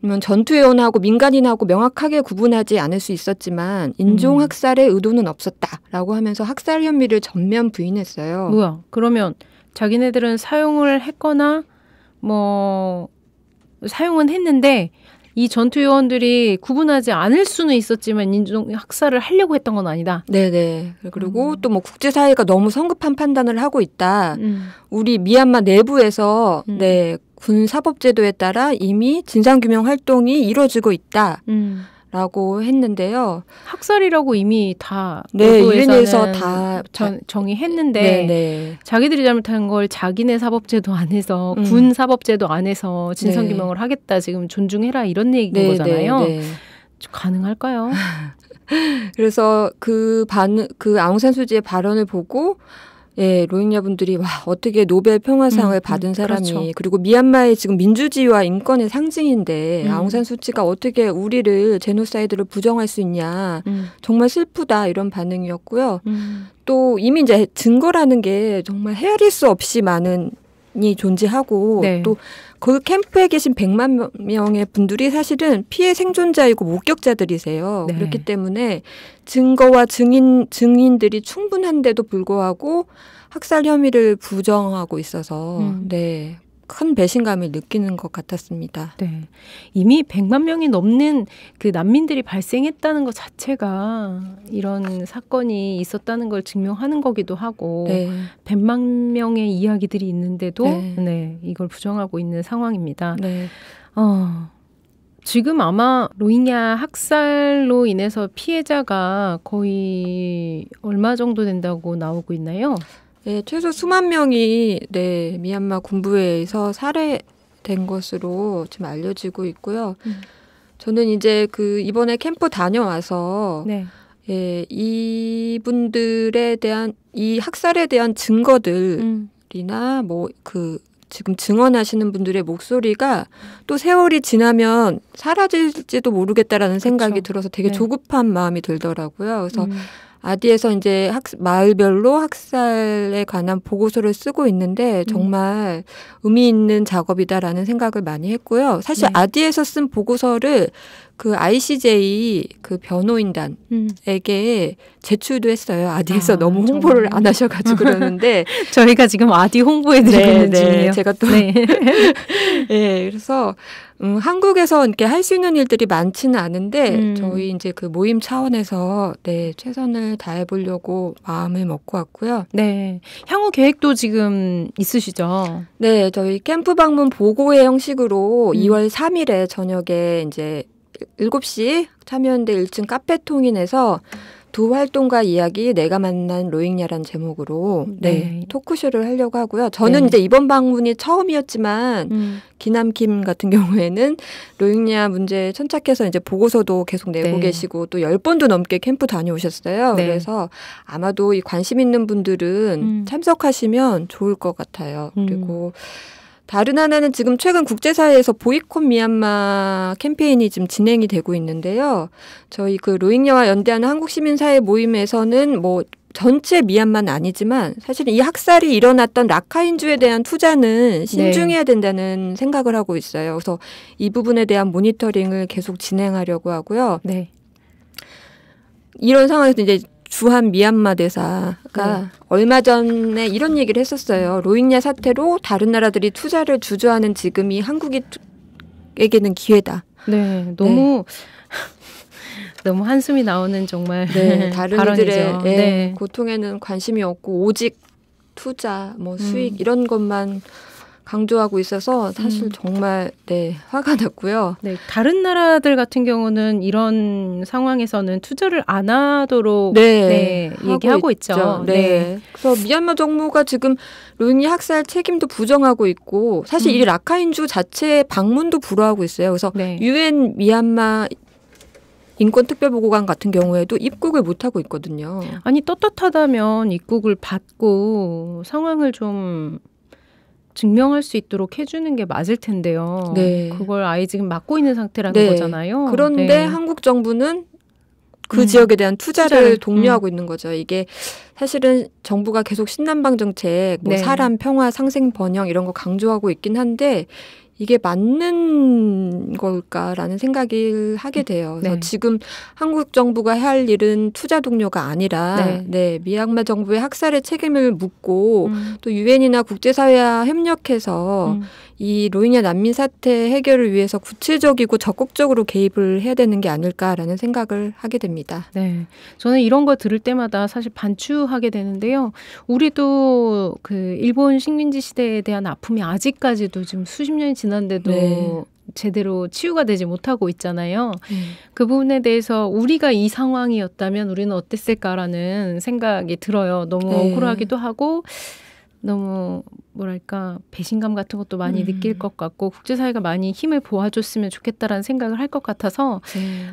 아니면 전투요원하고 민간인하고 명확하게 구분하지 않을 수 있었지만 인종학살의 의도는 없었다라고 하면서 학살 혐의를 전면 부인했어요. 뭐야? 그러면 자기네들은 사용을 했거나 뭐 사용은 했는데 이 전투 요원들이 구분하지 않을 수는 있었지만 인종 학살을 하려고 했던 건 아니다. 네네. 그리고 또 뭐 국제사회가 너무 성급한 판단을 하고 있다. 우리 미얀마 내부에서 네, 군 사법제도에 따라 이미 진상규명 활동이 이루어지고 있다. 라고 했는데요. 학살이라고 이미 다 네, 보도에서는 유엔에서 다 정의했는데 네. 자기들이 잘못한 걸 자기네 사법제도 안에서 군 사법제도 안에서 진상규명을 하겠다. 지금 존중해라 이런 얘기인 거잖아요. 네. 가능할까요? 그래서 그 아웅산수지의 발언을 보고 예, 로힝야 분들이 와 어떻게 노벨 평화상을 받은 사람이 그렇죠. 그리고 미얀마의 지금 민주주의와 인권의 상징인데 아웅산수치가 어떻게 우리를 제노사이드를 부정할 수 있냐 정말 슬프다 이런 반응이었고요. 또 이미 이제 증거라는 게 정말 헤아릴 수 없이 많은이 존재하고 네. 또 그 캠프에 계신 100만 명의 분들이 사실은 피해 생존자이고 목격자들이세요. 네. 그렇기 때문에 증거와 증인들이 충분한데도 불구하고 학살 혐의를 부정하고 있어서 네, 큰 배신감을 느끼는 것 같았습니다. 네. 이미 100만 명이 넘는 그 난민들이 발생했다는 것 자체가 이런 사건이 있었다는 걸 증명하는 거기도 하고 네. 100만 명의 이야기들이 있는데도 네. 이걸 부정하고 있는 상황입니다. 네. 지금 아마 로힝야 학살로 인해서 피해자가 거의 얼마 정도 된다고 나오고 있나요? 네, 최소 수만 명이 네, 미얀마 군부에 의해서 살해된 것으로 지금 알려지고 있고요. 저는 이제 이번에 캠프 다녀와서 네. 예, 이분들에 대한 이 학살에 대한 증거들이나 지금 증언하시는 분들의 목소리가 또 세월이 지나면 사라질지도 모르겠다라는 생각이 들어서 되게 조급한 마음이 들더라고요. 그래서 아디에서 이제 마을별로 학살에 관한 보고서를 쓰고 있는데 정말 의미 있는 작업이다라는 생각을 많이 했고요. 사실 아디에서 쓴 보고서를 그 ICJ 그 변호인단에게 제출도 했어요. 아디에서 너무 홍보를 안 하셔가지고 그러는데 저희가 지금 아디 홍보해드리고 있는 중이에요. 제가 또 네, 그래서 한국에서 이렇게 할 수 있는 일들이 많지는 않은데 저희 이제 그 모임 차원에서 네, 최선을 다해보려고 마음을 먹고 왔고요. 네, 향후 계획도 지금 있으시죠? 네, 저희 캠프 방문 보고회 형식으로 2월 3일에 저녁에 이제 7시 참여연대 1층 카페 통인에서 두 활동가 이야기 내가 만난 로힝야란 제목으로 토크쇼를 하려고 하고요. 저는 이제 이번 방문이 처음이었지만 기남킴 같은 경우에는 로힝야 문제에 천착해서 이제 보고서도 계속 내고 계시고 또 10번도 넘게 캠프 다녀오셨어요. 그래서 아마도 이 관심 있는 분들은 참석하시면 좋을 것 같아요. 그리고 다른 하나는 지금 최근 국제사회에서 보이콧 미얀마 캠페인이 지금 진행이 되고 있는데요. 저희 그 로힝야와 연대하는 한국시민사회 모임에서는 뭐 전체 미얀마는 아니지만 사실은 이 학살이 일어났던 라카인주에 대한 투자는 신중해야 된다는 생각을 하고 있어요. 그래서 이 부분에 대한 모니터링을 계속 진행하려고 하고요. 네. 이런 상황에서 이제 주한 미얀마 대사가 얼마 전에 이런 얘기를 했었어요. 로힝야 사태로 다른 나라들이 투자를 주저하는 지금이 한국에게는 기회다. 네, 너무 너무 한숨이 나오는 정말 다른 이들의 고통에는 관심이 없고 오직 투자, 뭐 수익 이런 것만 강조하고 있어서 사실 정말 화가 났고요. 네, 다른 나라들 같은 경우는 이런 상황에서는 투자를 안 하도록 얘기하고 있죠. 그래서 미얀마 정부가 지금 로힝야 학살 책임도 부정하고 있고 사실 이 라카인주 자체의 방문도 불허하고 있어요. 그래서 유엔 미얀마 인권특별보고관 같은 경우에도 입국을 못하고 있거든요. 아니 떳떳하다면 입국을 받고 상황을 좀 증명할 수 있도록 해주는 게 맞을 텐데요. 그걸 아예 지금 막고 있는 상태라는 거잖아요. 그런데 한국 정부는 그 지역에 대한 투자를 독려하고 있는 거죠. 이게 사실은 정부가 계속 신남방 정책, 뭐 사람, 평화, 상생, 번영 이런 거 강조하고 있긴 한데 이게 맞는 걸까라는 생각을 하게 돼요. 그래서 지금 한국 정부가 해야 할 일은 투자 독려가 아니라 미얀마 정부의 학살의 책임을 묻고 또 유엔이나 국제사회와 협력해서 이 로힝야 난민 사태 해결을 위해서 구체적이고 적극적으로 개입을 해야 되는 게 아닐까라는 생각을 하게 됩니다. 네, 저는 이런 거 들을 때마다 사실 반추하게 되는데요. 우리도 그 일본 식민지 시대에 대한 아픔이 아직까지도 지금 수십 년이 지났는데도 네. 제대로 치유가 되지 못하고 있잖아요. 그 부분에 대해서 우리가 이 상황이었다면 우리는 어땠을까라는 생각이 들어요. 너무 네. 억울하기도 하고 너무 뭐랄까 배신감 같은 것도 많이 느낄 것 같고 국제사회가 많이 힘을 보아줬으면 좋겠다라는 생각을 할 것 같아서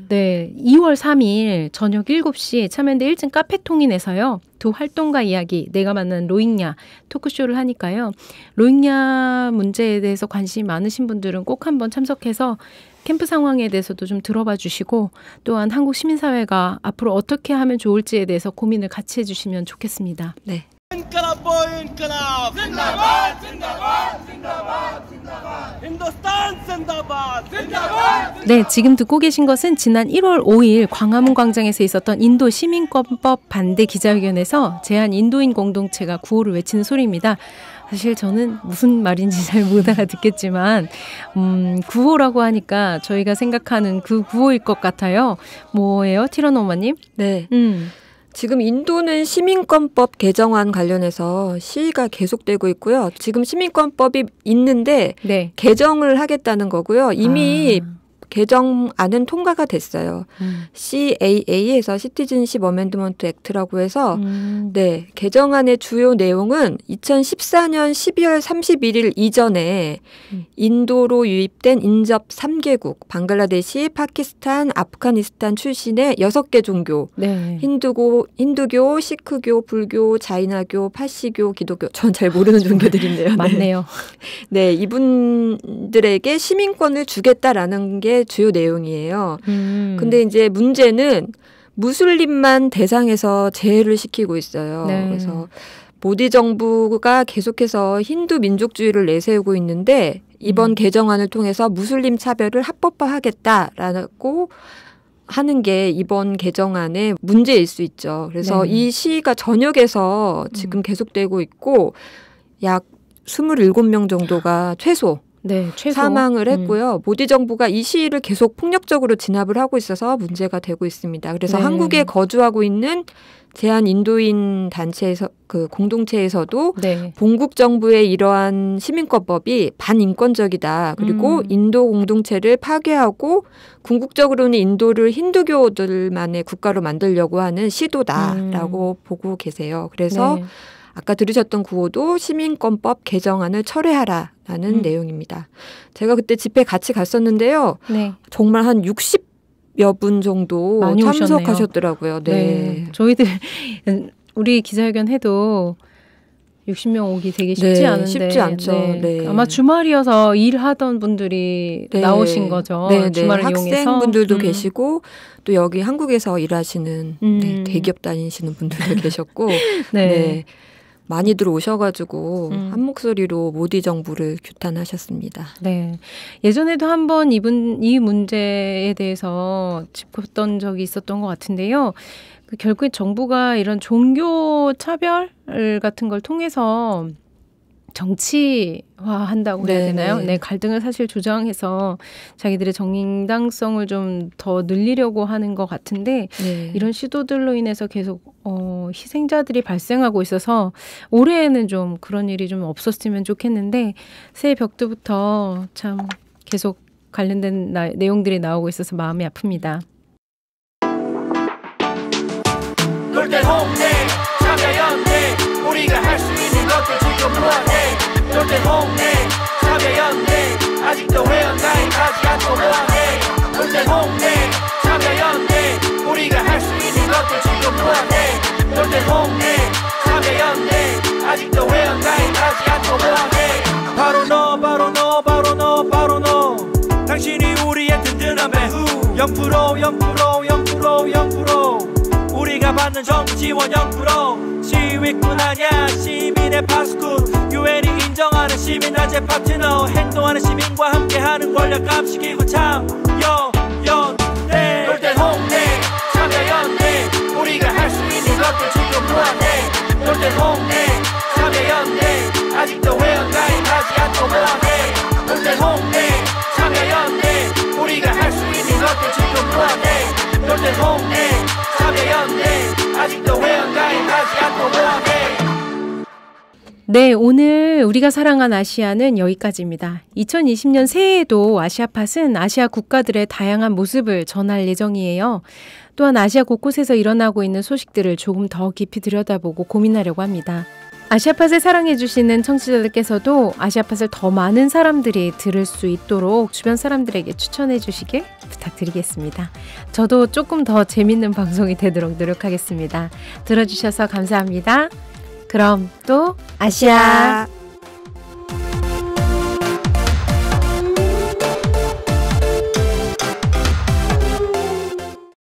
네, 2월 3일 저녁 7시에 참여연대 1층 카페통인에서요. 두 활동가 이야기 내가 만난 로힝야 토크쇼를 하니까요. 로힝야 문제에 대해서 관심이 많으신 분들은 꼭 한번 참석해서 캠프 상황에 대해서도 좀 들어봐 주시고 또한 한국 시민사회가 앞으로 어떻게 하면 좋을지에 대해서 고민을 같이 해주시면 좋겠습니다. 네. इनकलाब वो इनकलाब जिंदाबाद जिंदाबाद जिंदाबाद जिंदाबाद हिंदुस्तान जिंदाबाद जिंदाबाद 네, 지금 듣고 계신 것은 지난 1월 5일 광화문 광장에서 있었던 인도 시민권법 반대 기자회견에서 제한 인도인 공동체가 구호를 외치는 소리입니다. 사실 저는 무슨 말인지 잘 못 알아듣겠지만 구호라고 하니까 저희가 생각하는 그 구호일 것 같아요. 뭐예요? 티라노마님? 네. 지금 인도는 시민권법 개정안 관련해서 시위가 계속되고 있고요. 지금 시민권법이 있는데 네. 개정을 하겠다는 거고요. 이미 개정안은 통과가 됐어요. CAA에서 시티즌십 어멘드먼트 액트라고 해서 네, 개정안의 주요 내용은 2014년 12월 31일 이전에 인도로 유입된 인접 3개국, 방글라데시, 파키스탄, 아프가니스탄 출신의 6개 종교, 네. 힌두교, 시크교, 불교, 자이나교, 파시교, 기독교, 전 잘 모르는 종교들인데요. 네. 맞네요. 네, 이분들에게 시민권을 주겠다라는 게 주요 내용이에요. 근데 이제 문제는 무슬림만 대상에서 제외를 시키고 있어요. 네. 그래서 모디 정부가 계속해서 힌두 민족주의를 내세우고 있는데 이번 개정안을 통해서 무슬림 차별을 합법화하겠다라고 하는 게 이번 개정안의 문제일 수 있죠. 그래서 네. 이 시위가 전역에서 지금 계속되고 있고 약 27명 정도가 최소 네, 최소. 사망을 했고요. 모디 정부가 이 시위를 계속 폭력적으로 진압을 하고 있어서 문제가 되고 있습니다. 그래서 네. 한국에 거주하고 있는 제한 인도인 단체에서 그 공동체에서도 네. 본국 정부의 이러한 시민권법이 반인권적이다. 그리고 인도 공동체를 파괴하고 궁극적으로는 인도를 힌두교들만의 국가로 만들려고 하는 시도다라고 보고 계세요. 그래서 네. 아까 들으셨던 구호도 시민권법 개정안을 철회하라라는 내용입니다. 제가 그때 집회 같이 갔었는데요. 네. 정말 한 60여 분 정도 많이 참석하셨더라고요. 네. 네. 저희들 우리 기자회견 해도 60명 오기 되게 쉽지 네, 않은데 쉽지 않죠. 네. 네. 아마 주말이어서 일하던 분들이 네. 나오신 거죠. 네, 주말을 네. 이용해서. 학생분들도 계시고 또 여기 한국에서 일하시는 네, 대기업 다니시는 분들도 계셨고 네. 네. 많이들 오셔가지고 한 목소리로 모디 정부를 규탄하셨습니다. 네. 예전에도 한번 이 문제에 대해서 짚었던 적이 있었던 것 같은데요. 결국에 정부가 이런 종교 차별 같은 걸 통해서 정치화한다고 해야 되나요? 네. 네, 갈등을 사실 조장해서 자기들의 정당성을 좀 더 늘리려고 하는 것 같은데 네. 이런 시도들로 인해서 계속 희생자들이 발생하고 있어서 올해에는 좀 그런 일이 좀 없었으면 좋겠는데 새해 벽두부터 참 계속 관련된 내용들이 나오고 있어서 마음이 아픕니다. 놀때 홍대 참여연대 우리가 할 수 있는 것들 지금 뭐해 놀때 홍대 참여연대 아직도 회원가입하지 않고 뭐해 놀때 홍대 참여연대 우리가 할 수 있는 것들 지금 뭐해 놀때 홍대 참여연대 아직도 회원가입하지 않고 뭐해 바로 너 바로 너 바로 너 바로 너 당신이 우리의 든든한 배후 0% 0% 0% 0% 우리가 받는 정부 지원 0% 시위꾼 아냐 시민의 파수꾼 유엔이 인정하는 시민단체 파트너 행동하는 시민과 함께하는 권력 감시기구 참여연대 놀때 홍대 참여연대 우리가 할 수 있는 것들 지금 뭐해 놀때 홍대 참여연대 아직도 회원가입하지 않고 뭐해 네, 오늘 우리가 사랑한 아시아는 여기까지입니다. 2020년 새해에도 아시아팟은 아시아 국가들의 다양한 모습을 전할 예정이에요. 또한 아시아 곳곳에서 일어나고 있는 소식들을 조금 더 깊이 들여다보고 고민하려고 합니다. 아시아팟을 사랑해주시는 청취자들께서도 아시아팟을 더 많은 사람들이 들을 수 있도록 주변 사람들에게 추천해 주시길 부탁드리겠습니다. 저도 조금 더 재밌는 방송이 되도록 노력하겠습니다. 들어주셔서 감사합니다. 그럼 또 아시아!